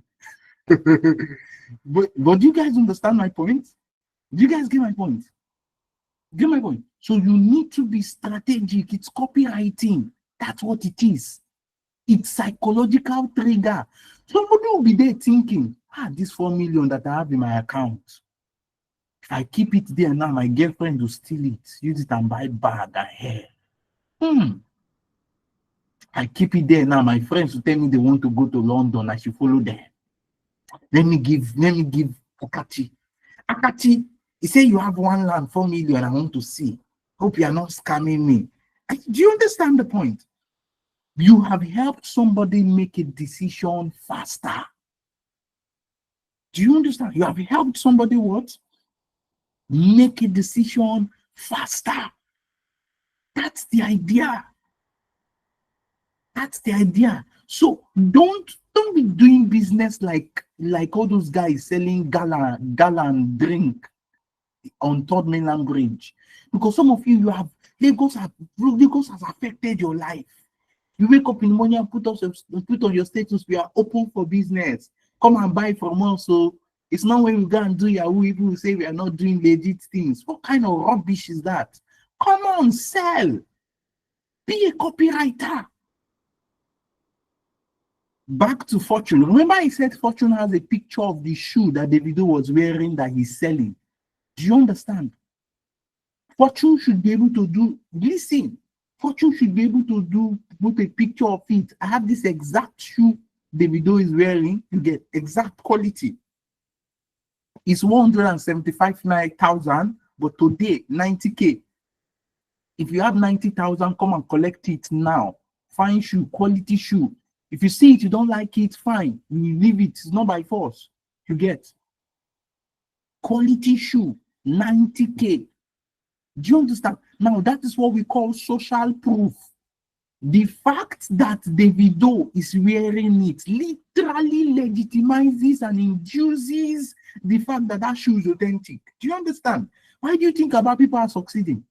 but do you guys understand my point? Do you guys get my point? Get my point? So you need to be strategic. It's copywriting. That's what it is. It's psychological trigger. Somebody will be there thinking, this 4 million that I have in my account, if I keep it there now, my girlfriend will steal it, use it and buy bag and hair. I keep it there now. My friends will tell me they want to go to London. I should follow them. Let me give Akati. Akati, he said you have 1 land, 4 million. I want to see. Hope you are not scamming me. Do you understand the point? You have helped somebody make a decision faster. Do you understand? You have helped somebody what? Make a decision faster. That's the idea. That's the idea. So don't be doing business like all those guys selling gallon drink on Third Mainland Bridge. Because some of you have Lagos has affected your life. You wake up in the morning and put on your status, we are open for business. Come and buy from us. So it's not when we go and do Yahoo, people will say we are not doing legit things. What kind of rubbish is that? Come on, sell. Be a copywriter. Back to Fortune. Remember I said Fortune has a picture of the shoe that Davido was wearing that he's selling. Do you understand? Fortune should be able to do, listen, Fortune should be able to put a picture of it. I have this exact shoe Davido is wearing. You get exact quality. It's 175,000, but today 90K. If you have 90,000, come and collect it now. Fine shoe, quality shoe. If you see it, you don't like it, fine. You leave it. It's not by force. You get quality shoe, 90K. Do you understand? Now, that is what we call social proof. The fact that Davido is wearing it literally legitimizes and induces the fact that that shoe is authentic. Do you understand? Why do you think about people are succeeding?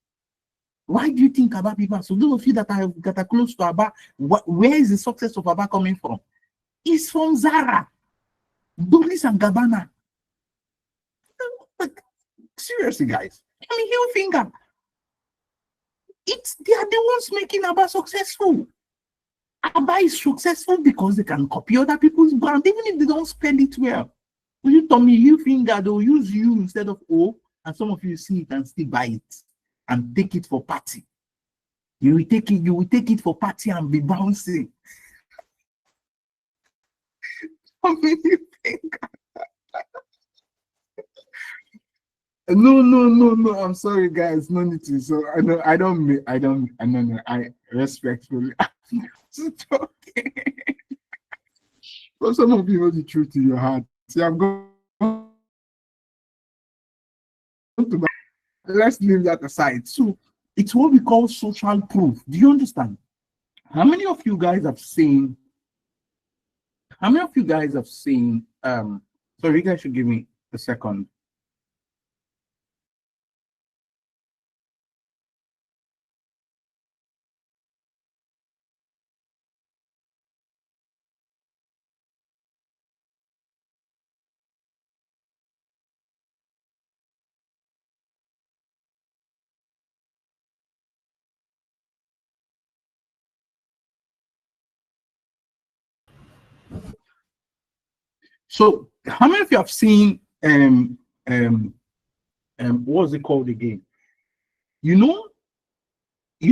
Why do you think about people? So those of you that are close to Abba, where is the success of Abba coming from? It's from Zara, Doris and Gabbana. Like, seriously, guys. I mean, Hilfiger. They are the ones making Abba successful. Abba is successful because they can copy other people's brand, even if they don't spell it well. Will you tell me Hilfiger, they'll use you instead of O, and some of you see it and still buy it and take it for party. You will take it for party and be bouncing. How many you think? No. I'm sorry, guys. No need to. So I don't. I respectfully. Okay. But some of you know the truth in your heart. See, I'm going to. Let's leave that aside. So it's what we call social proof. Do you understand? How many of you guys have seen? How many of you guys have seen? Sorry, you guys should give me a second. So, how many of you have seen what's it called again? You know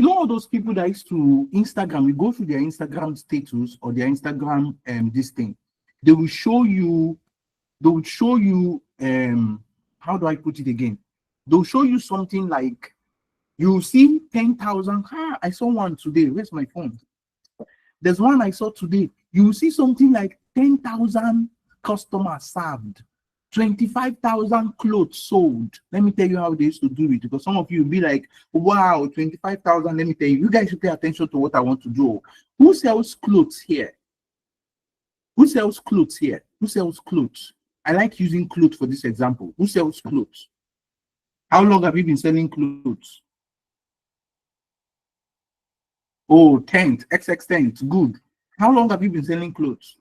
all those people that used to Instagram, you go through their Instagram status or their Instagram this thing, they will show you how do I put it again? They'll show you something like you see 10,000. I saw one today. Where's my phone? There's one I saw today. You see something like 10,000 customers served, 25,000 clothes sold. Let me tell you how they used to do it, because some of you will be like, wow, 25,000. Let me tell you, you guys should pay attention to what I want to do. Who sells clothes here? Who sells clothes here? Who sells clothes? I like using clothes for this example. Who sells clothes? How long have you been selling clothes? Oh, tent, XX tent, good. How long have you been selling clothes?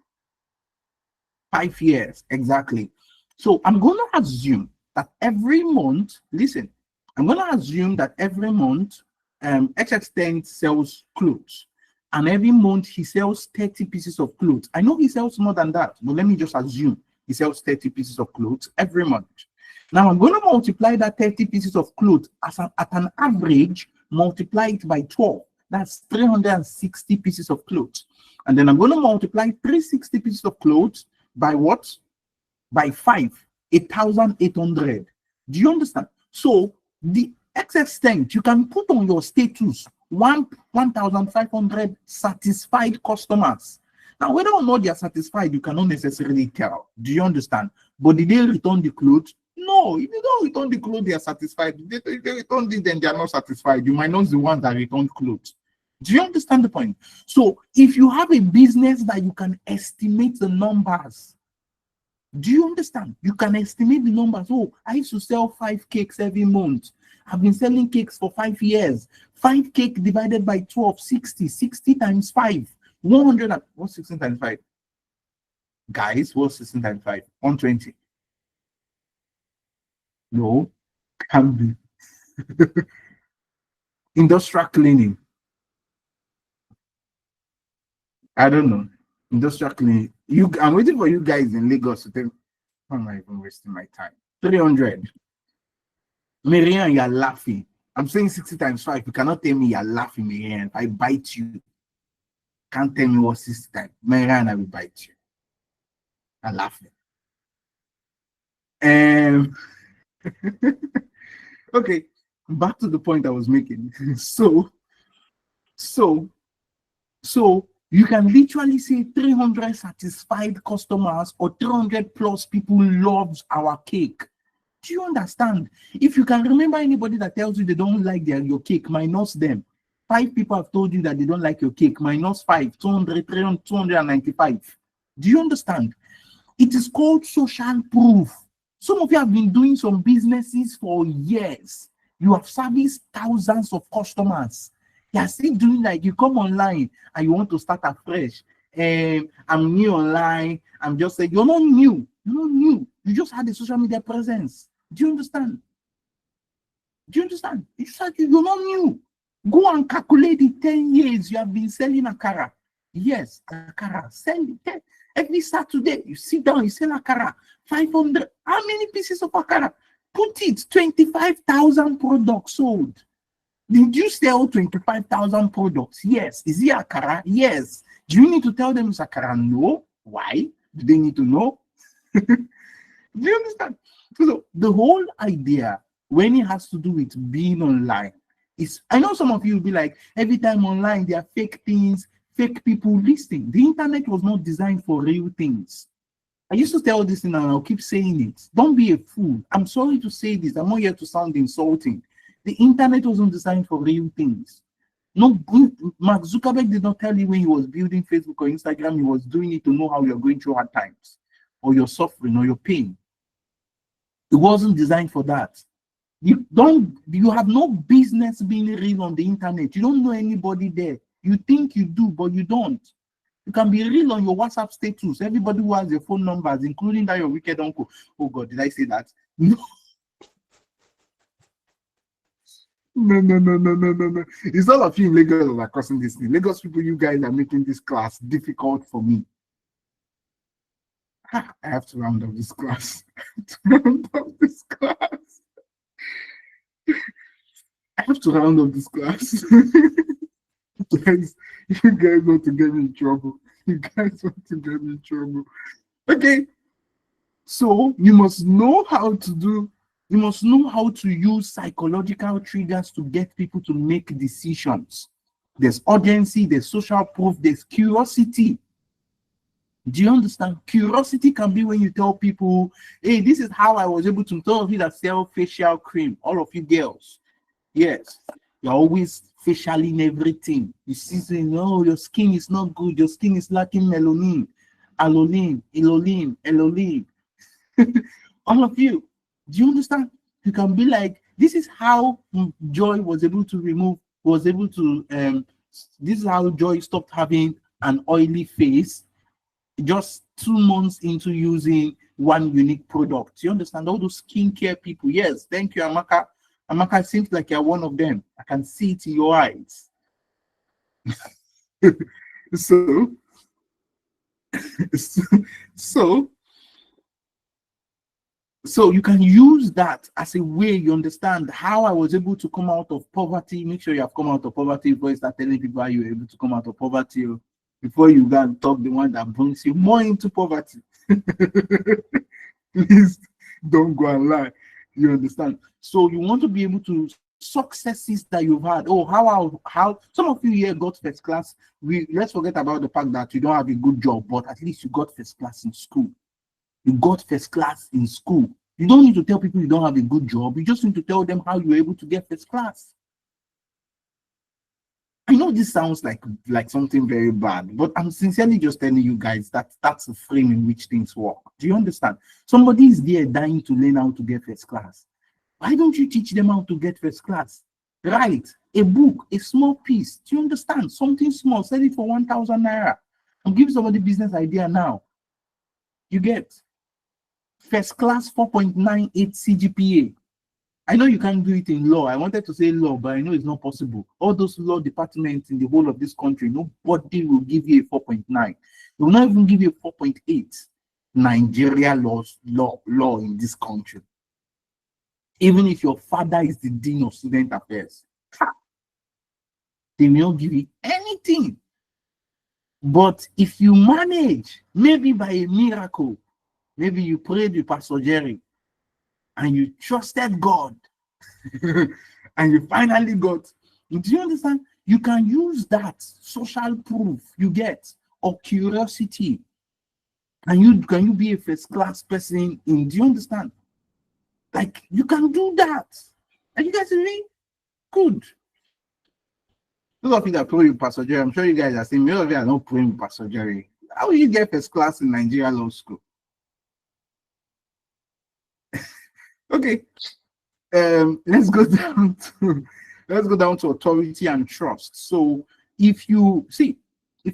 5 years, exactly. So I'm going to assume that every month, listen, I'm going to assume that every month, XX tent sells clothes. And every month he sells 30 pieces of clothes. I know he sells more than that, but let me just assume he sells 30 pieces of clothes every month. Now I'm going to multiply that 30 pieces of clothes at an average, multiply it by 12. That's 360 pieces of clothes. And then I'm going to multiply 360 pieces of clothes by what? By 5, 8,800. Do you understand? So the excess tent, you can put on your status 1,500 satisfied customers. Now, whether or not they are satisfied, you cannot necessarily tell. Do you understand? But did they return the clothes? No, if they don't return the clothes, they are satisfied. If they return it, then they are not satisfied. You minus the ones that return clothes. Do you understand the point? So if you have a business that you can estimate the numbers, do you understand? You can estimate the numbers. Oh, I used to sell 5 cakes every month. I've been selling cakes for 5 years. 5 cake divided by 12, 60. 60 times 5, 100. What's 16 times 5? Guys, what's 16 times 5? 120. No, can be. Industrial cleaning. I don't know. Industrial cleaning. I'm waiting for you guys in Lagos to tell me. How am I even wasting my time? 300. Marianne, you're laughing. I'm saying 60 times 5. You cannot tell me you're laughing, Marianne. I bite you. Can't tell me what 60 times. Marianne, I will bite you. I'm laughing. Okay, back to the point I was making. So you can literally say 300 satisfied customers or 300 plus people loves our cake. Do you understand? If you can remember anybody that tells you they don't like your cake, minus them. 5 people have told you that they don't like your cake, minus 5, 200, 300, 295. Do you understand? It is called social proof. Some of you have been doing some businesses for years. You have serviced thousands of customers. You are still doing, like, you come online and you want to start afresh. I'm new online. I'm just saying, you're not new. You're not new. You just had a social media presence. Do you understand? Do you understand? It's like you're not new. Go and calculate the 10 years you have been selling akara. Yes, akara. Sell it. Every Saturday, you sit down, you sell akara. 500. How many pieces of akara? Put it, 25,000 products sold. Did you sell 25,000 products? Yes. Is it akara? Yes. Do you need to tell them it's akara? No. Why? Do they need to know? Do you understand? So the whole idea, when it has to do with being online, is, I know some of you will be like, every time online there are fake things, fake people listing. The internet was not designed for real things. I used to tell this thing and I'll keep saying it. Don't be a fool. I'm sorry to say this. I'm not here to sound insulting. The internet wasn't designed for real things. No, Mark Zuckerberg did not tell you when he was building Facebook or Instagram, he was doing it to know how you're going through hard times, or you're suffering, or your pain. It wasn't designed for that. You have no business being real on the internet. You don't know anybody there. You think you do, but you don't. You can be real on your WhatsApp status. Everybody who has your phone numbers, including that your wicked uncle. Oh God, did I say that? No. No. It's all of you in Lagos that are causing this thing. Lagos people, you guys are making this class difficult for me. I have to round up this class. I have to round up this class. Guys, you guys want to get me in trouble. You guys want to get me in trouble. Okay. So you must know how to use psychological triggers to get people to make decisions. There's urgency, there's social proof, there's curiosity. Do you understand? Curiosity can be when you tell people, hey, this is how I was able to tell you that sell facial cream. All of you girls. Yes. You're always facialing everything. You see, saying, oh, your skin is not good. Your skin is lacking melanin. Aloline. All of you. Do you understand? You can be like, this is how Joy this is how Joy stopped having an oily face just 2 months into using one unique product. You understand? All those skincare people. Yes, thank you, Amaka. Amaka, it seems like you're one of them. I can see it in your eyes. so you can use that as a way. You understand how I was able to come out of poverty. Make sure you have come out of poverty before you start telling people how you were able to come out of poverty, or before you go and talk the one that brings you more into poverty. Please don't go and lie. You understand? So you want to be able to successes that you've had. Oh, how some of you here got first class. Let's forget about the fact that you don't have a good job, but at least you got first class in school. You got first class in school. You don't need to tell people you don't have a good job. You just need to tell them how you were able to get first class. I know this sounds like something very bad, but I'm sincerely just telling you guys that that's the frame in which things work. Do you understand? Somebody is there dying to learn how to get first class. Why don't you teach them how to get first class? Write a book, a small piece. Do you understand? Something small, sell it for 1,000 naira. And give somebody business idea now. You get first class 4.98 CGPA. I know you can't do it in law. I wanted to say law, but I know it's not possible. All those law departments in the whole of this country, nobody will give you a 4.9. They will not even give you a 4.8. Nigeria law in this country. Even if your father is the dean of student affairs, they will not give you anything. But if you manage, maybe by a miracle, maybe you prayed with Pastor Jerry and you trusted God and you finally got, do you understand? You can use that social proof you get, or curiosity. And can you be a first class person do you understand? Like, you can do that. And you guys are really good. Those of you that pray with Pastor Jerry, I'm sure you guys are saying, many of you are not praying with Pastor Jerry. How will you get first class in Nigeria Law School? Okay. Let's go down to authority and trust. So if you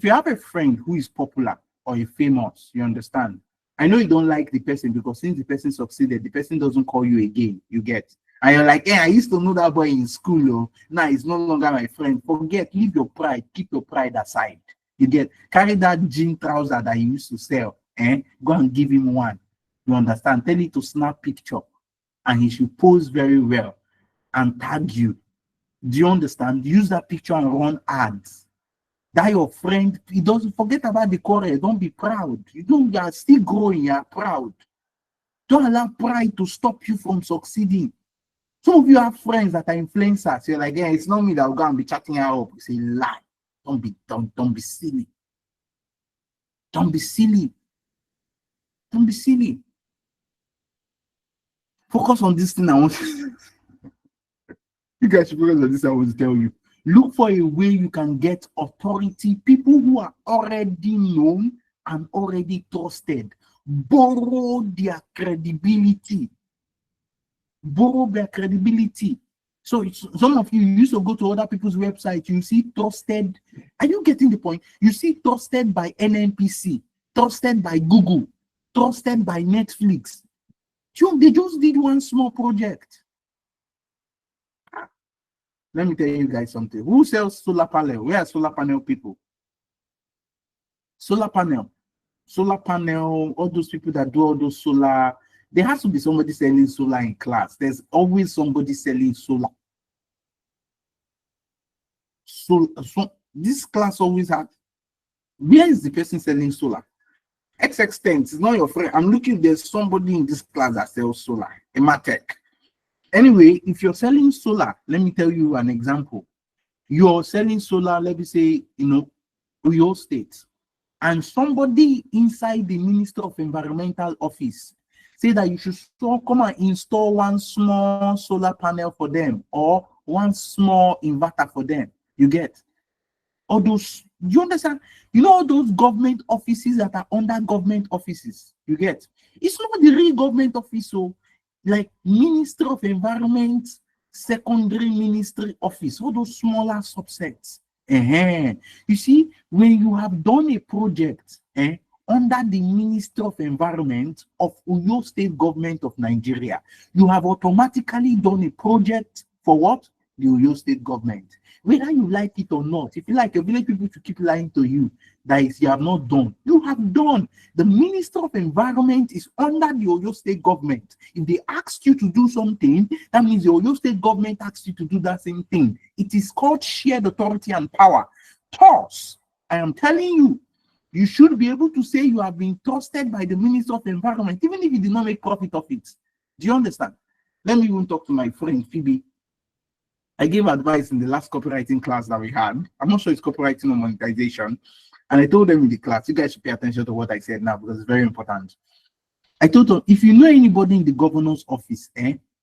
have a friend who is popular or a famous, you understand. I know you don't like the person because since the person succeeded, the person doesn't call you again. You get, and you're like, I used to know that boy in school. Oh, now he's no longer my friend. Forget, leave your pride, keep your pride aside. You get, carry that jean trouser that you used to sell, go and give him one. You understand? Tell him to snap picture, and he should pose very well and tag you. Do you understand? Use that picture and run ads. That your friend, he doesn't forget about the quarrel. Don't be proud. You are still growing, you are proud. Don't allow pride to stop you from succeeding. Some of you have friends that are influencers. You're like, it's not me that will go and be chatting her up. It's a lie. Don't be silly. Don't be silly. Don't be silly. Focus on this thing I want to you guys should focus on this I want to tell you. Look for a way you can get authority, people who are already known and already trusted. Borrow their credibility. Borrow their credibility. So some of you used to go to other people's websites, you see trusted. Are you getting the point? You see trusted by NNPC, trusted by Google, trusted by Netflix. They just did one small project. Let me tell you guys something. Who sells solar panel? Where are solar panel people? Solar panel, all those people that do all those solar. There has to be somebody selling solar in class. There's always somebody selling solar. So this class always has. Where is the person selling solar? XX10 is not your friend. I'm looking, there's somebody in this class that sells solar. Ematech. Anyway, if you're selling solar, let me tell you an example. You're selling solar, let me say, your state, and somebody inside the Minister of Environmental Office say that you should come and install one small solar panel for them or one small inverter for them. You get all those, you understand? All those government offices that are under government offices. You get, it's not the real government office. So like Ministry of Environment, Secondary Ministry Office, all those smaller subsets. You see, when you have done a project under the Ministry of Environment of Uyo State Government of Nigeria, you have automatically done a project for what? The Uyo State Government. Whether you like it or not, if you like your village people to keep lying to you, that is, you have not done. You have done. The Minister of Environment is under the Oyo State Government. If they asked you to do something, that means the Oyo State Government asked you to do that same thing. It is called shared authority and power. Thus, I am telling you, you should be able to say you have been trusted by the Minister of Environment, even if you did not make profit of it. Do you understand? Let me even talk to my friend Phoebe. I gave advice in the last copywriting class that we had. I'm not sure it's copywriting or monetization. And I told them in the class, you guys should pay attention to what I said now because it's very important. I told them, if you know anybody in the governor's office,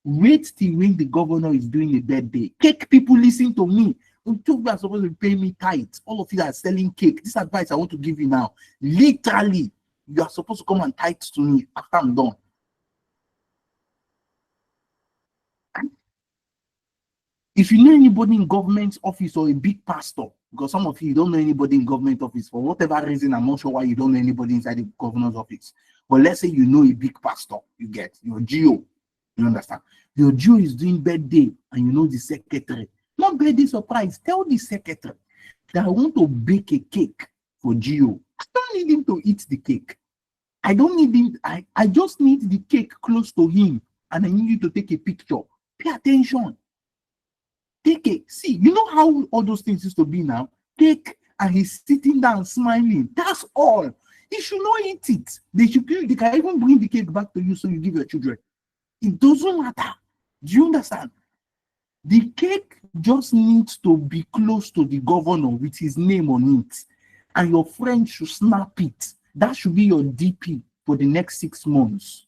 wait till when the governor is doing a birthday. Cake people, listen to me. You are supposed to pay me tight. All of you are selling cake. This advice I want to give you now. Literally, you are supposed to come and tight to me after I'm done. If you know anybody in government office or a big pastor, because some of you don't know anybody in government office for whatever reason, I'm not sure why you don't know anybody inside the governor's office. But let's say you know a big pastor, you get your GO, you understand? Your GO is doing birthday and you know the secretary. Not birthday surprise, tell the secretary that I want to bake a cake for GO. I don't need him to eat the cake. I don't need him, I just need the cake close to him and I need you to take a picture. Pay attention. Take it. See, you know how all those things used to be now? Take, and he's sitting down smiling. That's all. He should not eat it. They can even bring the cake back to you so you give your children. It doesn't matter. Do you understand? The cake just needs to be close to the governor with his name on it. And your friend should snap it. That should be your DP for the next 6 months.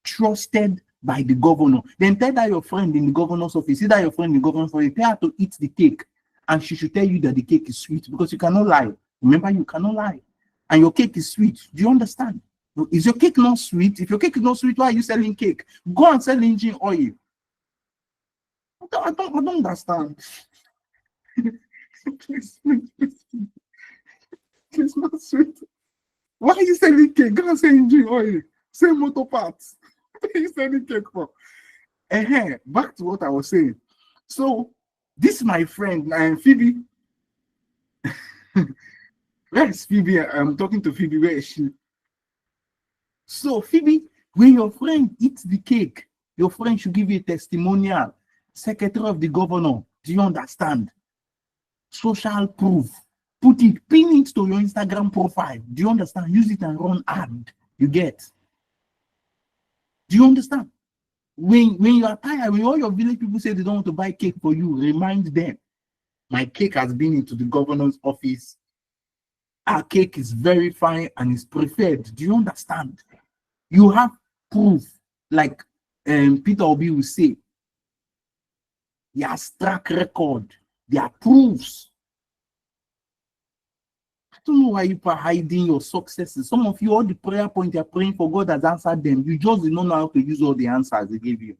Trusted by the governor. Then tell that your friend in the governor's office, see that your friend in the governor's office, tell her to eat the cake. And she should tell you that the cake is sweet because you cannot lie. Remember, you cannot lie. And your cake is sweet. Do you understand? Is your cake not sweet? If your cake is not sweet, why are you selling cake? Go and sell engine oil. I don't understand. Please, it's not sweet. Why are you selling cake? Go and sell engine oil. Sell motor parts. What are you selling cake for? Back to what I was saying. So, this is my friend, Phoebe. Where is Phoebe? I'm talking to Phoebe. Where is she? So, Phoebe, when your friend eats the cake, your friend should give you a testimonial. Secretary of the governor. Do you understand? Social proof. Put it, pin it to your Instagram profile. Do you understand? Use it and run ad. You get? Do you understand? When you are tired, when all your village people say they don't want to buy cake for you, remind them, my cake has been into the governor's office. Our cake is very fine and is preferred. Do you understand? You have proof, like Peter Obi will say. He has track record. There are proofs. I don't know why you are hiding your successes. Some of you, all the prayer points you are praying for, God has answered them. You just do not know how to use all the answers they gave you.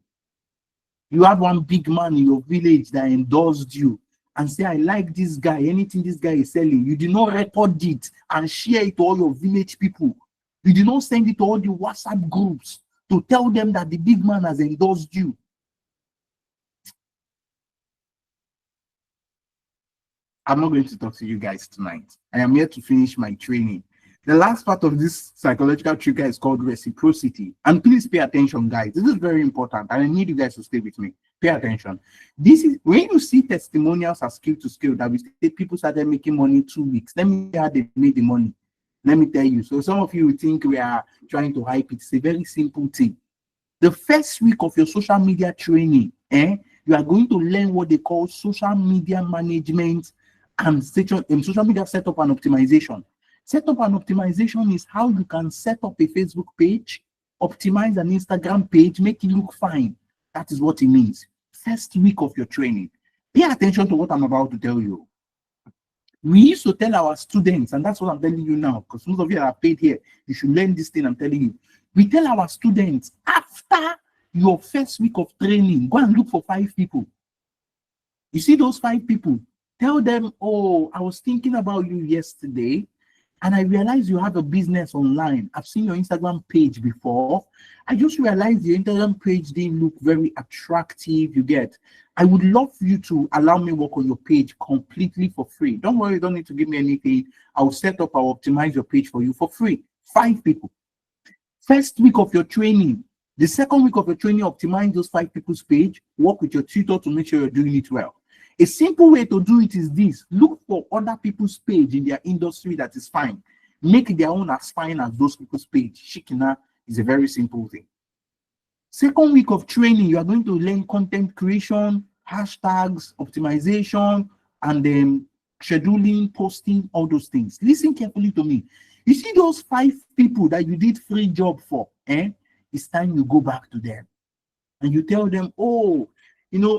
You have one big man in your village that endorsed you and say, I like this guy, anything this guy is selling. You did not record it and share it to all your village people. You did not send it to all the WhatsApp groups to tell them that the big man has endorsed you. I'm not going to talk to you guys tonight. I am here to finish my training. The last part of this psychological trigger is called reciprocity. And please pay attention, guys. This is very important. And I need you guys to stay with me. Pay attention. This is when you see testimonials as skill to skill that we say people started making money in 2 weeks. Let me tell you how they made the money. Let me tell you. So some of you think we are trying to hype it. It's a very simple thing. The first week of your social media training, you are going to learn what they call social media management and social media setup and optimization. Setup and optimization is how you can set up a Facebook page, optimize an Instagram page, make it look fine. That is what it means. First week of your training. Pay attention to what I'm about to tell you. We used to tell our students, and that's what I'm telling you now, because most of you are paid here. You should learn this thing I'm telling you. We tell our students, after your first week of training, go and look for 5 people. You see those 5 people? Tell them, oh, I was thinking about you yesterday, and I realized you have a business online. I've seen your Instagram page before. I just realized your Instagram page didn't look very attractive. You get? I would love you to allow me work on your page completely for free. Don't worry, you don't need to give me anything. I'll set up, I'll optimize your page for you for free. 5 people. First week of your training. The second week of your training, optimize those 5 people's page. Work with your tutor to make sure you're doing it well. A simple way to do it is this. Look for other people's page in their industry that is fine. Make their own as fine as those people's page. Shikina is a very simple thing. Second week of training, you are going to learn content creation, hashtags, optimization, and then scheduling, posting, all those things. Listen carefully to me. You see those 5 people that you did free job for, it's time you go back to them. And you tell them, oh,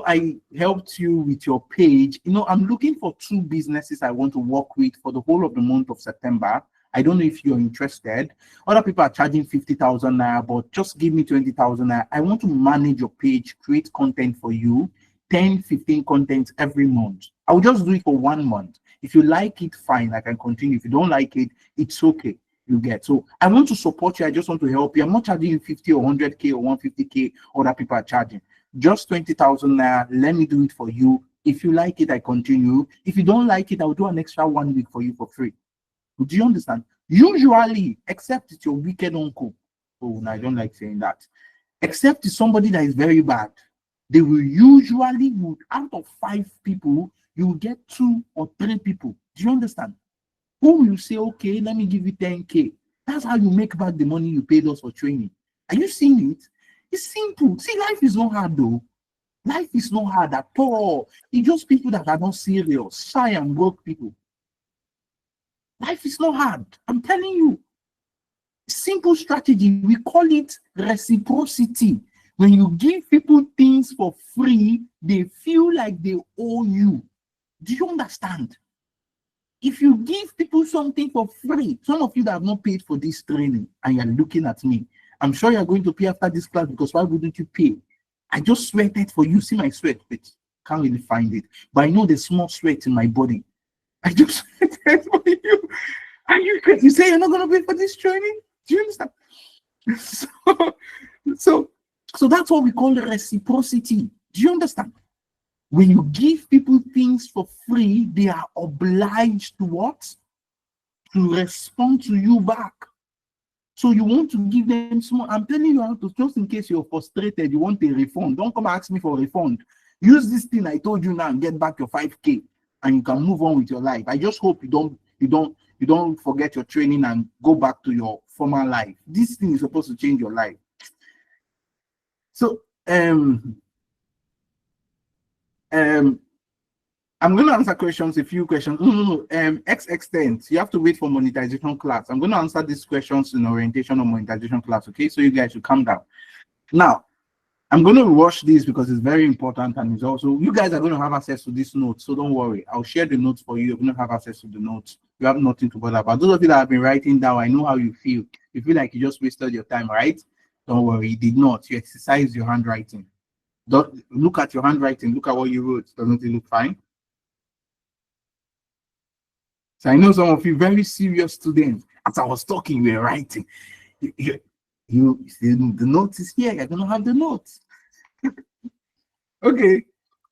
I helped you with your page. I'm looking for 2 businesses I want to work with for the whole of the month of September. I don't know if you're interested. Other people are charging 50,000 naira, but just give me 20,000 naira. I want to manage your page, create content for you, 10, 15 contents every month. I'll just do it for 1 month. If you like it, fine, I can continue. If you don't like it, it's okay. You get. So I want to support you. I just want to help you. I'm not charging you 50 or 100K or 150K. Other people are charging. Just 20,000 naira. Let me do it for you. If you like it, I continue. If you don't like it, I'll do an extra 1 week for you for free. Do you understand? Usually, except it's your wicked uncle. Oh, no, I don't like saying that. Except it's somebody that is very bad. They will usually, out of 5 people, you will get 2 or 3 people. Do you understand? Who will say, okay, let me give you 10K. That's how you make back the money you paid us for training. Are you seeing it? It's simple. See, life is not hard though. Life is not hard at all. It's just people that are not serious, shy and broke people. Life is not hard. I'm telling you. Simple strategy. We call it reciprocity. When you give people things for free, they feel like they owe you. Do you understand? If you give people something for free, some of you that have not paid for this training and you're looking at me, I'm sure you're going to pay after this class, because why wouldn't you pay? I just sweated for you. See my sweat, but can't really find it. But I know there's small sweat in my body. I just sweated for you. And you say you're not going to pay for this training? Do you understand? So that's what we call reciprocity. Do you understand? When you give people things for free, they are obliged to what? To respond to you back. So you want to give them small. I'm telling you how to, just in case you're frustrated, you want a refund. Don't come ask me for a refund. Use this thing I told you now and get back your 5K, and you can move on with your life. I just hope you don't forget your training and go back to your former life. This thing is supposed to change your life. So I'm going to answer questions, a few questions. X extent, you have to wait for monetization class. I'm going to answer these questions in orientation or monetization class, okay? So you guys should calm down. Now, I'm going to rush this because it's very important, and it's also, you guys are going to have access to this note, so don't worry. I'll share the notes for you. You're going to have access to the notes. You have nothing to bother about. Those of you that have been writing down, I know how you feel. You feel like you just wasted your time, right? Don't worry, you did not. You exercised your handwriting. Don't look at your handwriting. Look at what you wrote. Doesn't it look fine? So I know some of you very serious students. As I was talking, you were writing. You see, the notes is here. You're gonna have the notes. Okay.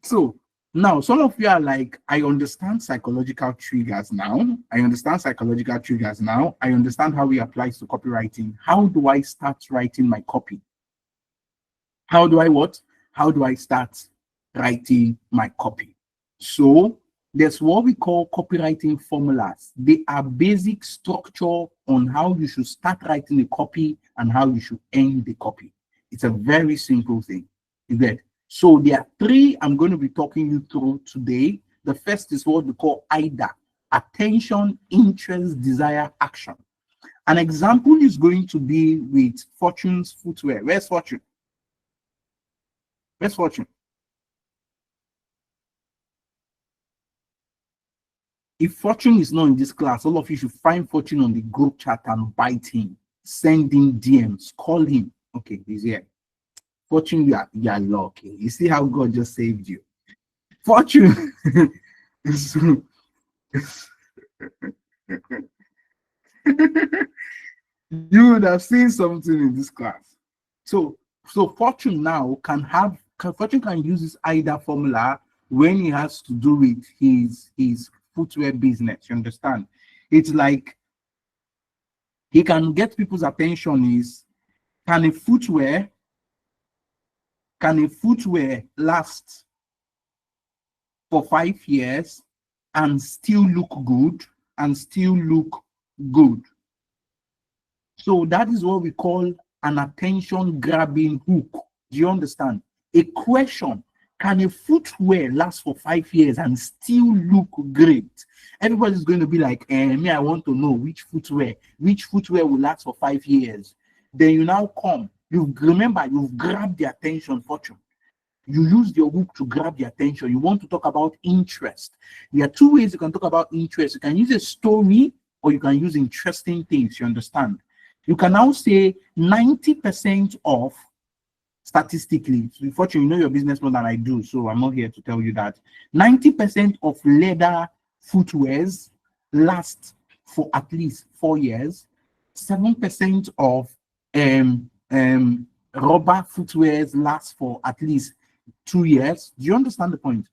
So now some of you are like, I understand psychological triggers now. I understand psychological triggers now. I understand how it applies to copywriting. How do I start writing my copy? How do I what? How do I start writing my copy? So there's what we call copywriting formulas. They are basic structure on how you should start writing a copy and how you should end the copy. It's a very simple thing. You get? So there are three I'm going to be talking you through today. The first is what we call AIDA: attention, interest, desire, action. An example is going to be with Fortune's footwear. Where's Fortune? Where's Fortune? If Fortune is not in this class, all of you should find Fortune on the group chat and bite him. Send him DMs. Call him. Okay, he's here. Fortune, you are lucky. You see how God just saved you. Fortune. You would have seen something in this class. So Fortune now Fortune can use this AIDA formula when he has to do with his footwear business. You understand? It's like he can get people's attention is, can a footwear last for 5 years and still look good So that is what we call an attention grabbing hook. Do you understand? A question: can a footwear last for 5 years and still look great? Everybody's going to be like, me, I want to know which footwear will last for 5 years. Then you now come. You've grabbed the attention, Fortune. You use your hook to grab the attention. You want to talk about interest. There are two ways you can talk about interest. You can use a story or you can use interesting things. You understand? You can now say 90% of, statistically, so unfortunately, you know your business more than I do, so I'm not here to tell you that 90% of leather footwears last for at least 4 years. 7% of rubber footwears last for at least 2 years. Do you understand the point?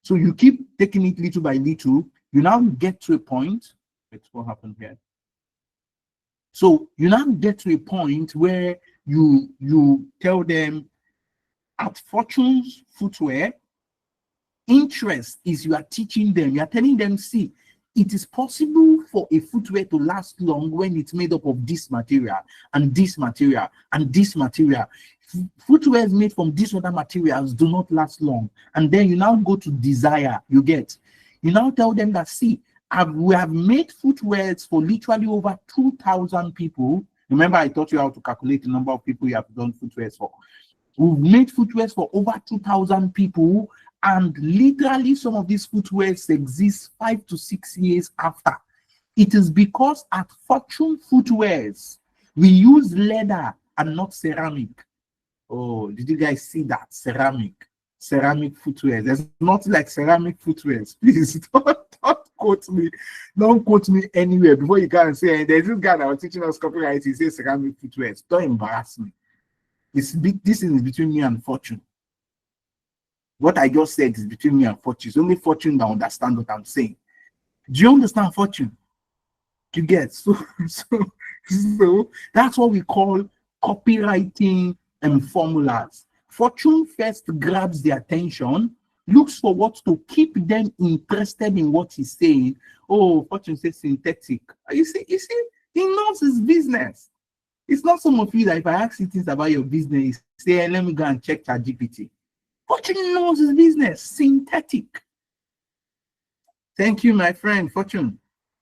So you keep taking it little by little. You now get to a point. Wait, what happened here? So you now get to a point where you tell them, at Fortune's footwear, interest is you are teaching them, you are telling them, see, it is possible for a footwear to last long when it's made up of this material and this material and this material. Footwear made from these other materials do not last long. And then you now go to desire. You now tell them that, see, we have made footwears for literally over 2,000 people. Remember, I taught you how to calculate the number of people you have done footwears for. We've made footwears for over 2,000 people, and literally some of these footwears exist 5 to 6 years after. It is because at Fortune Footwears, we use leather and not ceramic. Oh, did you guys see that? Ceramic footwear. There's nothing like ceramic footwears. Please don't quote me. Don't quote me anywhere before you can say, "Hey, there's this guy that was teaching us copyright. He says ceramic footwears." Don't embarrass me. This is between me and Fortune. What I just said is between me and Fortune. It's only Fortune that understands what I'm saying. Do you understand, Fortune? You get so that's what we call copywriting and formulas. Fortune first grabs their attention, looks for what to keep them interested in what he's saying. Oh, Fortune says synthetic. You see, he knows his business. It's not some of you that if I ask you things about your business, say, hey, let me go and check ChatGPT. Fortune knows his business. Synthetic. Thank you, my friend, Fortune.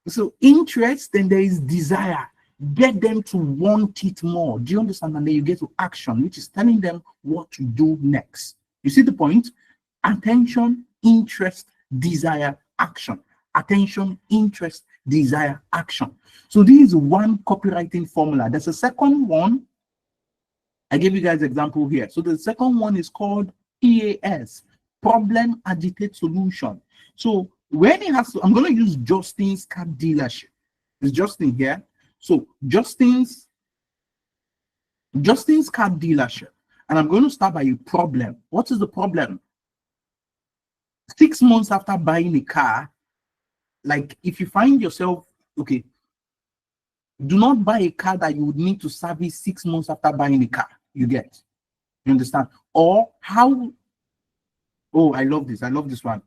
So interest, then there is desire. Get them to want it more. Do you understand? And then you get to action, which is telling them what to do next. You see the point? Attention, interest, desire, action. Attention, interest, desire, action. So this is one copywriting formula. There's a second one. I gave you guys an example here. So the second one is called PAS, problem, agitate, solution. So when it has to, I'm going to use Justin's car dealership. Is Justin here? So Justin's car dealership. And I'm going to start by a problem. What is the problem? 6 months after buying a car, like if you find yourself, okay, do not buy a car that you would need to service 6 months after buying a car. You get? You understand? Or how, oh, I love this. I love this one.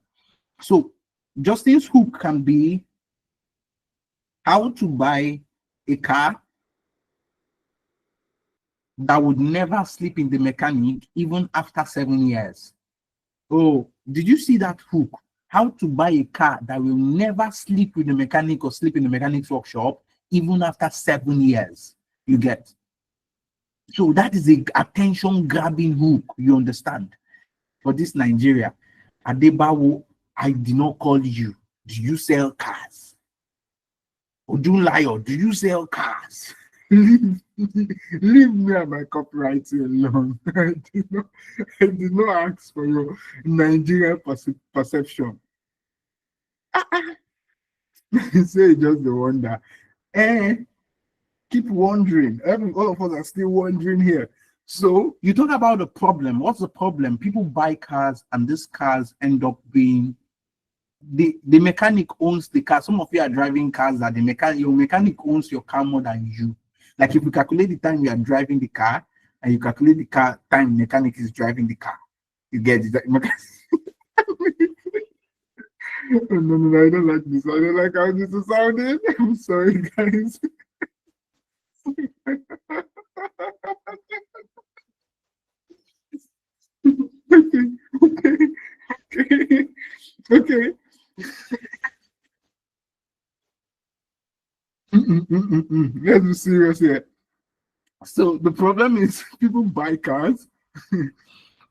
So Justin's hook can be how to buy a car that would never sleep in the mechanic even after 7 years. Oh, did you see that hook? How to buy a car that will never sleep with the mechanic or sleep in the mechanic's workshop even after 7 years. You get? So that is a attention grabbing hook. You understand? For this Nigeria, Adebawo, I did not call you. Do you sell cars? Odunlayo, do you sell cars? Leave me and my copywriting alone. I did not ask for your Nigerian perception. Say just the wonder. Keep wondering. All of us are still wondering here. So you talk about the problem. What's the problem? People buy cars and these cars end up being the mechanic owns the car. Some of you are driving cars that your mechanic owns your car more than you. Like if you calculate the time you are driving the car and you calculate the car time mechanic is driving the car, you get it. No, I don't like this. I don't like how this is sounding. I'm sorry, guys. Okay. Let's be serious here. So the problem is people buy cars.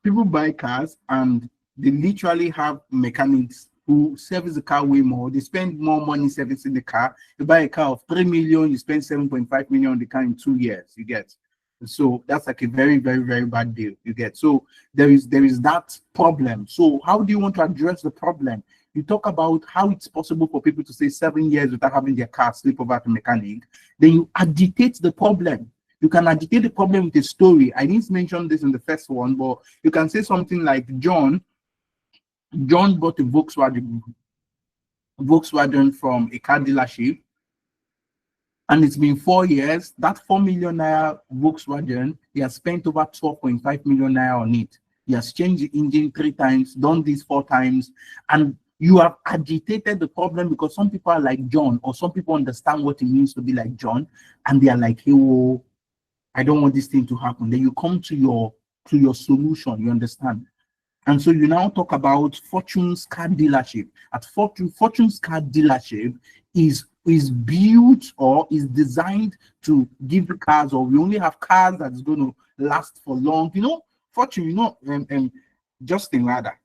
People buy cars and they literally have mechanics who service the car way more. They spend more money servicing the car. You buy a car of 3 million, you spend 7.5 million on the car in 2 years. You get? So that's like a very, very, very bad deal. You get? So there is that problem. So how do you want to address the problem? You talk about how it's possible for people to stay 7 years without having their car slip over to mechanic. Then you agitate the problem. You can agitate the problem with a story. I didn't mention this in the first one, but you can say something like John bought a Volkswagen from a car dealership, and it's been 4 years. That 4 million naira Volkswagen, he has spent over 12.5 million naira on it. He has changed the engine 3 times, done this 4 times, and you have agitated the problem because some people are like John, or some people understand what it means to be like John, and they are like, hey, whoa, I don't want this thing to happen. Then you come to your solution, you understand? And so you now talk about Fortune's car dealership. At Fortune's car dealership is built or is designed to give the cars, or we only have cars that's going to last for long. You know, Fortune, Justin rather,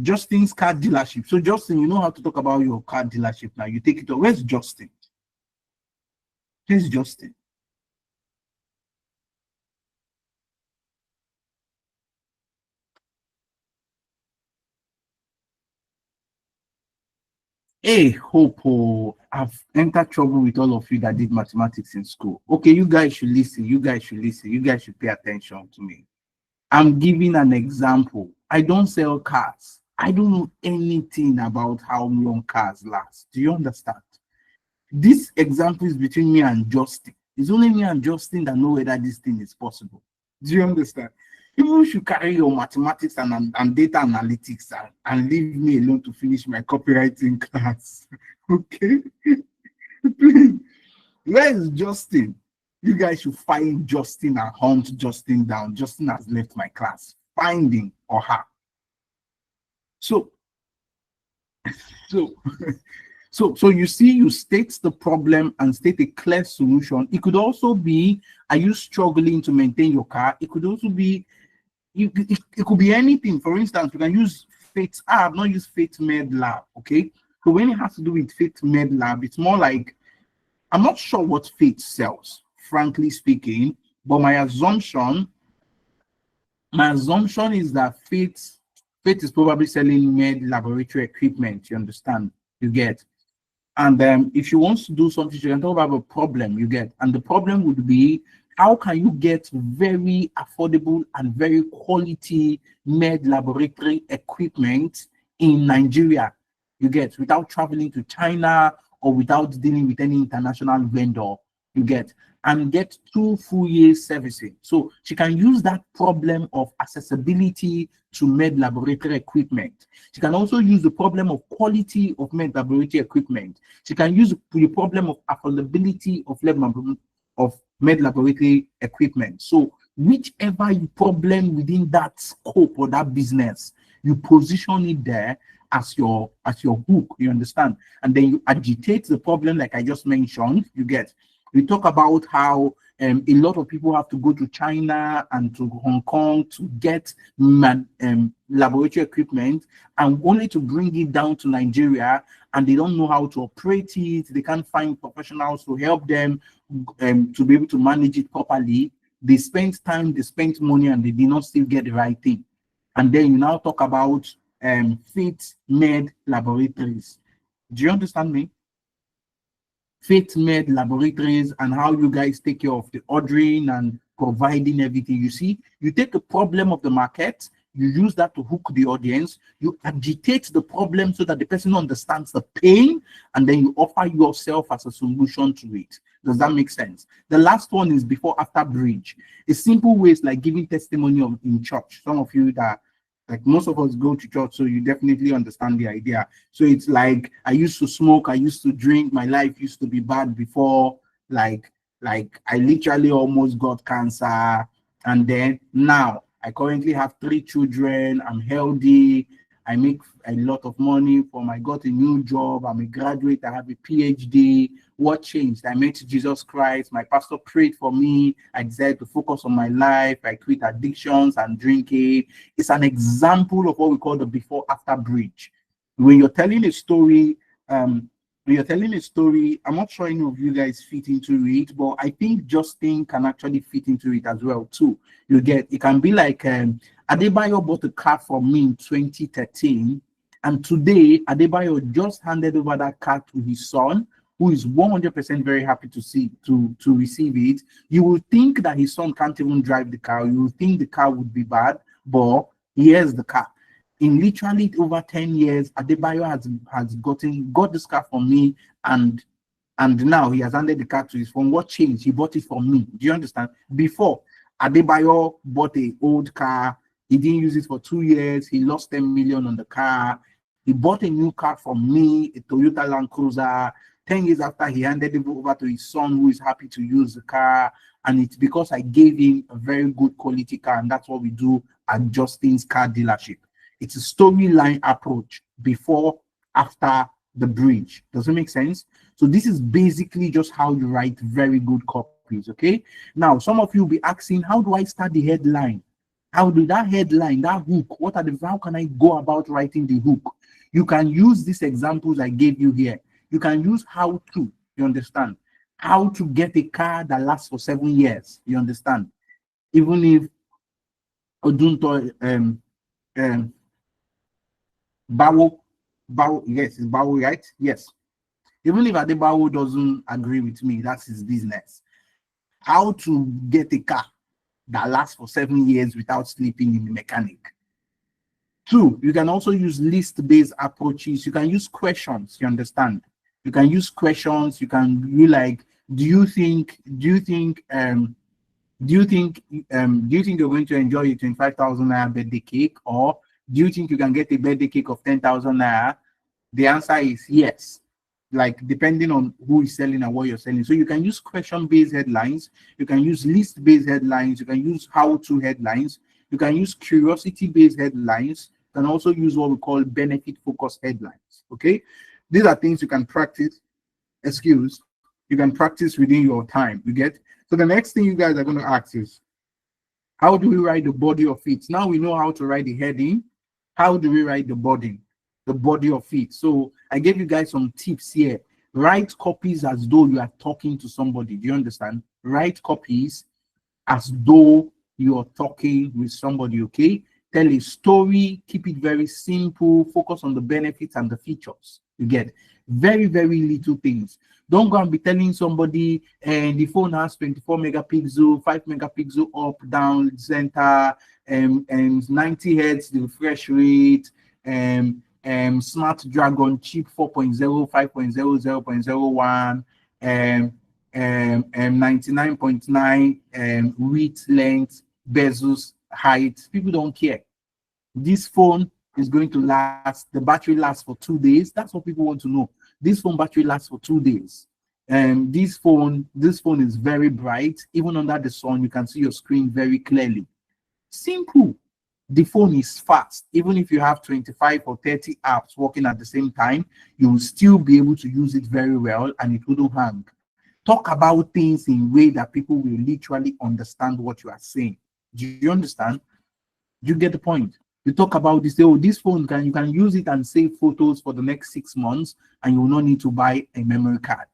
Justin's car dealership. So Justin, you know how to talk about your car dealership now. You take it. Where's Justin? Where's Justin? Hey, Hope, oh, I've entered trouble with all of you that did mathematics in school. Okay, you guys should listen. You guys should listen. You guys should pay attention to me. I'm giving an example. I don't sell cars. I don't know anything about how long cars last. Do you understand? This example is between me and Justin. It's only me and Justin that know whether this thing is possible. Do you understand? You should carry your mathematics and data analytics and leave me alone to finish my copywriting class. Okay? Please. Where is Justin? You guys should find Justin and hunt Justin down. Justin has left my class. Find him or her. So So you see, you state the problem and state a clear solution. It could also be, are you struggling to maintain your car? It could also be, it could be anything. For instance, you can use Faith. I have not used Faith Med Lab, okay? So when it has to do with Faith Med Lab, it's more like, I'm not sure what Faith sells, frankly speaking, but my assumption is that Faith is probably selling med laboratory equipment, you understand? You get. And if you want to do something, you can talk about a problem you get. And the problem would be, how can you get very affordable and very quality med laboratory equipment in Nigeria, you get, without traveling to China or without dealing with any international vendor, you get, and get 2 full years servicing. So she can use that problem of accessibility to med laboratory equipment. She can also use the problem of quality of med laboratory equipment. She can use the problem of affordability of med laboratory equipment. So whichever problem within that scope or that business, you position it there as your hook, you understand? And then you agitate the problem like I just mentioned, you get. We talk about how a lot of people have to go to China and to Hong Kong to get laboratory equipment, and only to bring it down to Nigeria, and they don't know how to operate it. They can't find professionals to help them to be able to manage it properly. They spent time, they spent money, and they did not still get the right thing. And then you now talk about Faith Med Laboratories. Do you understand me? Faith Med Laboratories, and how you guys take care of the ordering and providing everything. You see, you take a problem of the market, you use that to hook the audience, you agitate the problem so that the person understands the pain, and then you offer yourself as a solution to it. Does that make sense? The last one is before after bridge. A simple way is like giving testimony in church. Some of you that, like most of us go to church, so you definitely understand the idea. So it's like, I used to smoke, I used to drink, my life used to be bad before, like I literally almost got cancer, and then now I currently have 3 children, I'm healthy, I make a lot of money I got a new job, I'm a graduate, I have a PhD. What changed? I met Jesus Christ, my pastor prayed for me, I decided to focus on my life, I quit addictions and drinking. It's an example of what we call the before-after bridge. When you're telling a story, I'm not sure any of you guys fit into it, but I think Justin can actually fit into it as well too. You get, it can be like Adebayo bought a car from me in 2013, and today Adebayo just handed over that car to his son, who is 100% very happy to receive it. You will think that his son can't even drive the car. You will think the car would be bad, but here's the car. In literally over 10 years, Adebayo has got this car from me, and now he has handed the car to his phone. What changed? He bought it from me. Do you understand? Before, Adebayo bought an old car. He didn't use it for 2 years. He lost 10 million on the car. He bought a new car from me, a Toyota Land Cruiser. 10 years after, he handed it over to his son, who is happy to use the car. And it's because I gave him a very good quality car. And that's what we do at Justin's car dealership. It's a storyline approach before, after the bridge. Does it make sense? So this is basically just how you write very good copy. copies. Okay. Now, some of you will be asking, how do I start the headline? How do that headline, that hook, how can I go about writing the hook? You can use these examples I gave you here. You can use how to, you understand? How to get a car that lasts for 7 years, you understand? Even if Odunto, um, Bawo, yes, it's Bawo, right? Yes. Even if Adebawo doesn't agree with me, that's his business. How to get a car that lasts for 7 years without sleeping in the mechanic. 2, you can also use list-based approaches. You can use questions, you understand? You can use questions. You can be like, do you think you're going to enjoy your 25,000 naira birthday cake, or do you think you can get a birthday cake of 10,000 naira? The answer is yes, like depending on who is selling and what you're selling. So you can use question-based headlines, you can use list-based headlines, you can use how-to headlines, you can use curiosity-based headlines, you can also use what we call benefit-focused headlines. Okay, these are things you can practice. You can practice within your time. You get? So the next thing you guys are going to ask is, how do we write the body of it? Now we know how to write the heading. How do we write the body? The body of it. So I gave you guys some tips here. Write copies as though you are talking to somebody. Do you understand? Write copies as though you are talking with somebody. Okay. Tell a story. Keep it very simple. Focus on the benefits and the features. You get? Very, very little things. Don't go and be telling somebody, and the phone has 24 megapixel, 5 megapixel up, down, center, and 90 hertz the refresh rate, Smart Dragon chip 4.0, 5.0, 0.01, 99.9 width, length, bezels, height. People don't care. This phone is going to last, the battery lasts for 2 days. That's what people want to know. This phone battery lasts for 2 days. This phone is very bright. Even under the sun, you can see your screen very clearly. Simple. The phone is fast. Even if you have 25 or 30 apps working at the same time, you will still be able to use it very well and it wouldn't hang. Talk about things in a way that people will literally understand what you are saying. Do you understand? Do you get the point? You talk about this, oh, this phone you can use it and save photos for the next 6 months, and you will not need to buy a memory card.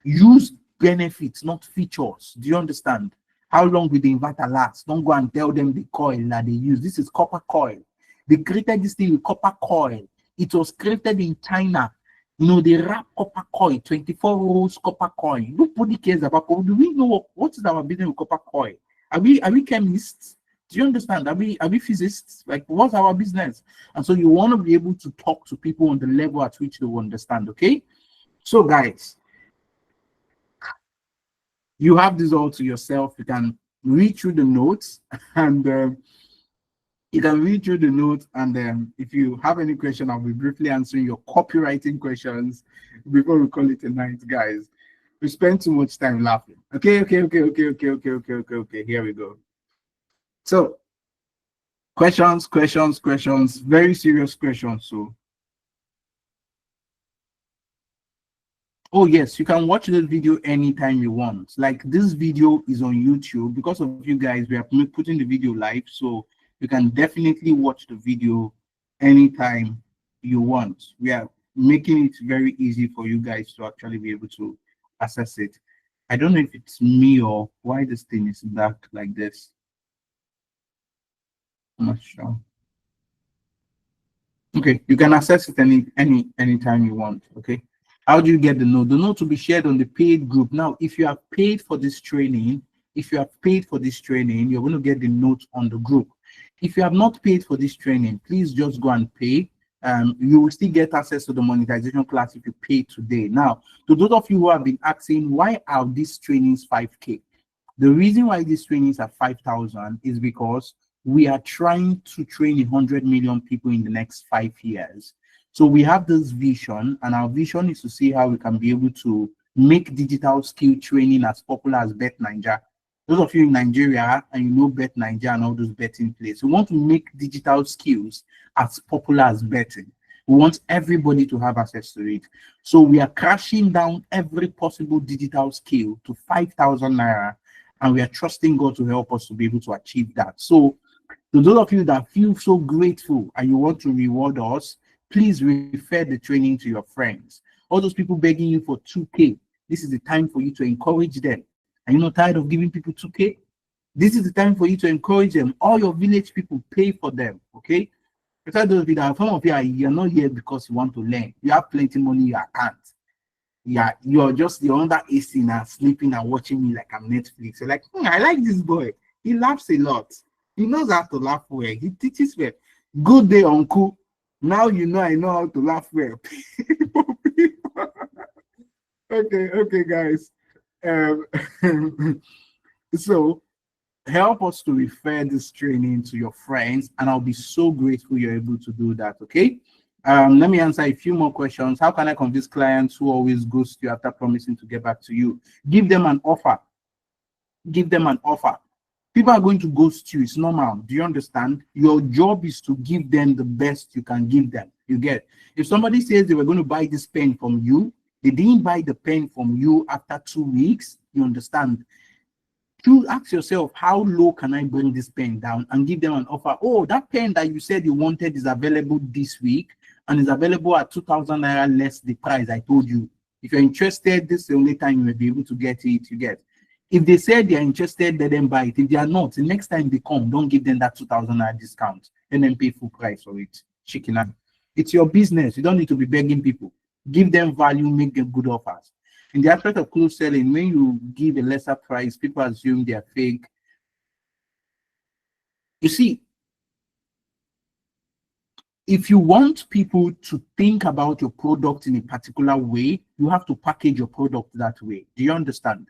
Use benefits, not features. Do you understand? How long will the inverter last? Don't go and tell them the coil that they use. This is copper coil. They created this thing with copper coil. It was created in China. You know, they wrap copper coil, 24 rolls copper coil. Nobody cares about coil. Do we know what is our business with copper coil? Are we chemists? Do you understand? Are we physicists? Like, what's our business? And so you want to be able to talk to people on the level at which they will understand, okay? So guys, you have this all to yourself. You can read through the notes and if you have any question, I'll be briefly answering your copywriting questions before we call it a night, guys. We spend too much time laughing. Okay. Here we go. So questions, very serious questions. So, oh yes, you can watch this video anytime you want. Like, this video is on YouTube. Because of you guys, we are putting the video live, so you can definitely watch the video anytime you want. We are making it very easy for you guys to actually be able to access it. I don't know if it's me or why this thing is dark like this. I'm not sure. Okay, you can access it anytime you want. Okay, how do you get the note? The note will be shared on the paid group. Now, if you have paid for this training, you're going to get the note on the group. If you have not paid for this training, please just go and pay. You will still get access to the monetization class if you pay today. Now, to those of you who have been asking, why are these trainings 5K? The reason why these trainings are 5,000 is because we are trying to train 100 million people in the next 5 years. So we have this vision, and our vision is to see how we can be able to make digital skill training as popular as Bet Nigeria. Those of you in Nigeria and you know Bet Nigeria and all those betting places, we want to make digital skills as popular as betting. We want everybody to have access to it. So we are crashing down every possible digital skill to 5,000 naira, and we are trusting God to help us to be able to achieve that. So to those of you that feel so grateful and you want to reward us, please refer the training to your friends. All those people begging you for 2K, this is the time for you to encourage them. Are you not tired of giving people 2K? This is the time for you to encourage them. All your village people, pay for them, okay? Because those people, some of you you're not here because you want to learn. You have plenty money in your account. Yeah, you're under AC now, sleeping and watching me like I'm Netflix. You're like, I like this boy. He laughs a lot. He knows how to laugh well. He teaches well. Good day, uncle. Now you know I know how to laugh well. Okay, guys. So help us to refer this training to your friends, and I'll be so grateful you're able to do that. Okay. Let me answer a few more questions. How can I convince clients who always ghost you after promising to get back to you? Give them an offer. Give them an offer. People are going to ghost you. It's normal. Do you understand? Your job is to give them the best you can give them. You get? If somebody says they were going to buy this pen from you, they didn't buy the pen from you after 2 weeks. You understand? To ask yourself, how low can I bring this pen down, and give them an offer? Oh, that pen that you said you wanted is available this week and is available at 2,000 naira less the price I told you. If you're interested, this is the only time you will be able to get it. You get. If they said they're interested, let them buy it. If they are not, the next time they come, don't give them that 2,000 naira discount and then pay full price for it. Chicken out. It's your business. You don't need to be begging people. Give them value, make them good offers. In the aspect of close selling, when you give a lesser price, people assume they are fake. You see, if you want people to think about your product in a particular way, you have to package your product that way. Do you understand?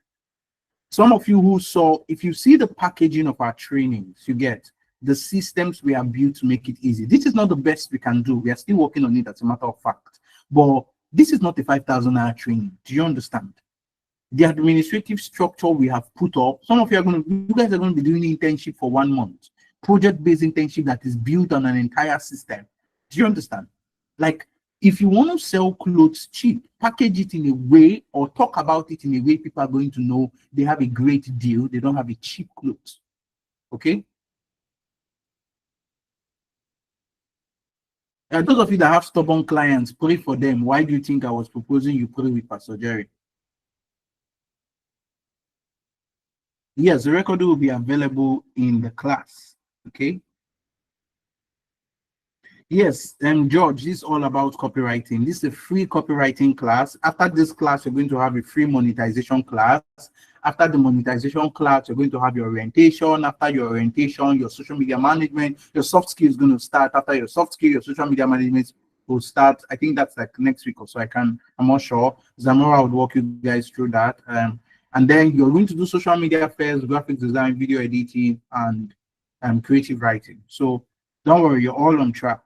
Some of you who saw, if you see the packaging of our trainings, you get the systems we have built to make it easy. This is not the best we can do. We are still working on it, as a matter of fact. But this is not a 5,000 hour training. Do you understand? The administrative structure we have put up, some of you guys are going to be doing internship for 1 month, project-based internship that is built on an entire system. Do you understand? Like, if you want to sell clothes cheap, package it in a way or talk about it in a way people are going to know they have a great deal. They don't have a cheap clothes. Okay? Those of you that have stubborn clients, pray for them. Why do you think I was proposing you pray with Pastor Jerry? Yes, the record will be available in the class. Okay. Yes, George, this is all about copywriting. This is a free copywriting class. After this class, you're going to have a free monetization class. After the monetization class, you're going to have your orientation. After your orientation, your social media management, your soft skill is going to start. After your soft skill, your social media management will start. I think that's like next week or so. I'm not sure. Zamora would walk you guys through that. And then you're going to do social media first, graphic design, video editing, and creative writing. So don't worry, you're all on track.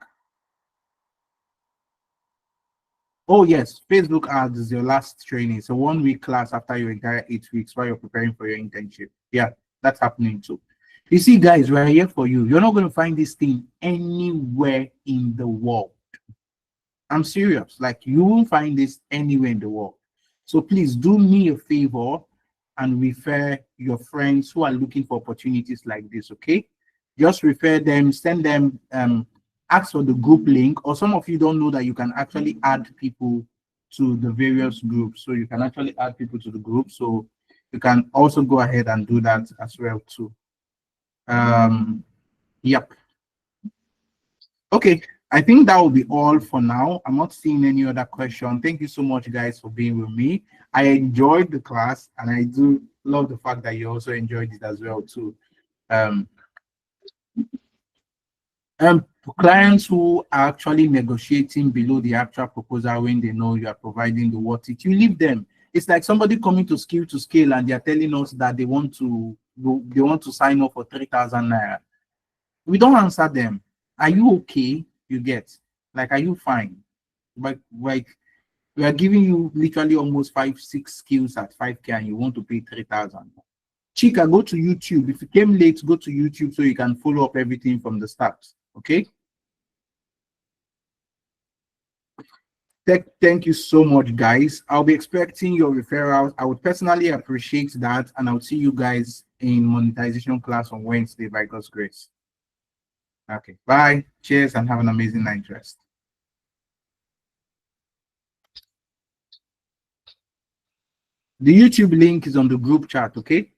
Oh yes, Facebook ads is your last training. It's a 1 week class after your entire 8 weeks while you're preparing for your internship. Yeah, that's happening too. You see, guys, we're here for you. You're not going to find this thing anywhere in the world. I'm serious. Like, you won't find this anywhere in the world. So please do me a favor and refer your friends who are looking for opportunities like this, okay? Just refer them, send them, ask for the group link, or some of you don't know that you can actually add people to the various groups. So you can actually add people to the group. So you can also go ahead and do that as well too. Yep. Okay, I think that will be all for now. I'm not seeing any other question. Thank you so much, guys, for being with me. I enjoyed the class, and I do love the fact that you also enjoyed it as well too. Um, Clients who are actually negotiating below the actual proposal when they know you are providing the what it, you leave them. It's like somebody coming to scale and they are telling us that they want to sign up for 3,000 naira. We don't answer them. Are you okay? You get, like, are you fine? Like we are giving you literally almost 5-6 skills at 5K and you want to pay 3,000. Chika, go to YouTube. If you came late, go to YouTube so you can follow up everything from the start. Okay. Thank you so much, guys. I'll be expecting your referrals. I would personally appreciate that, and I'll see you guys in monetization class on Wednesday by God's grace. Okay, bye. Cheers, and have an amazing night rest. The YouTube link is on the group chat, okay?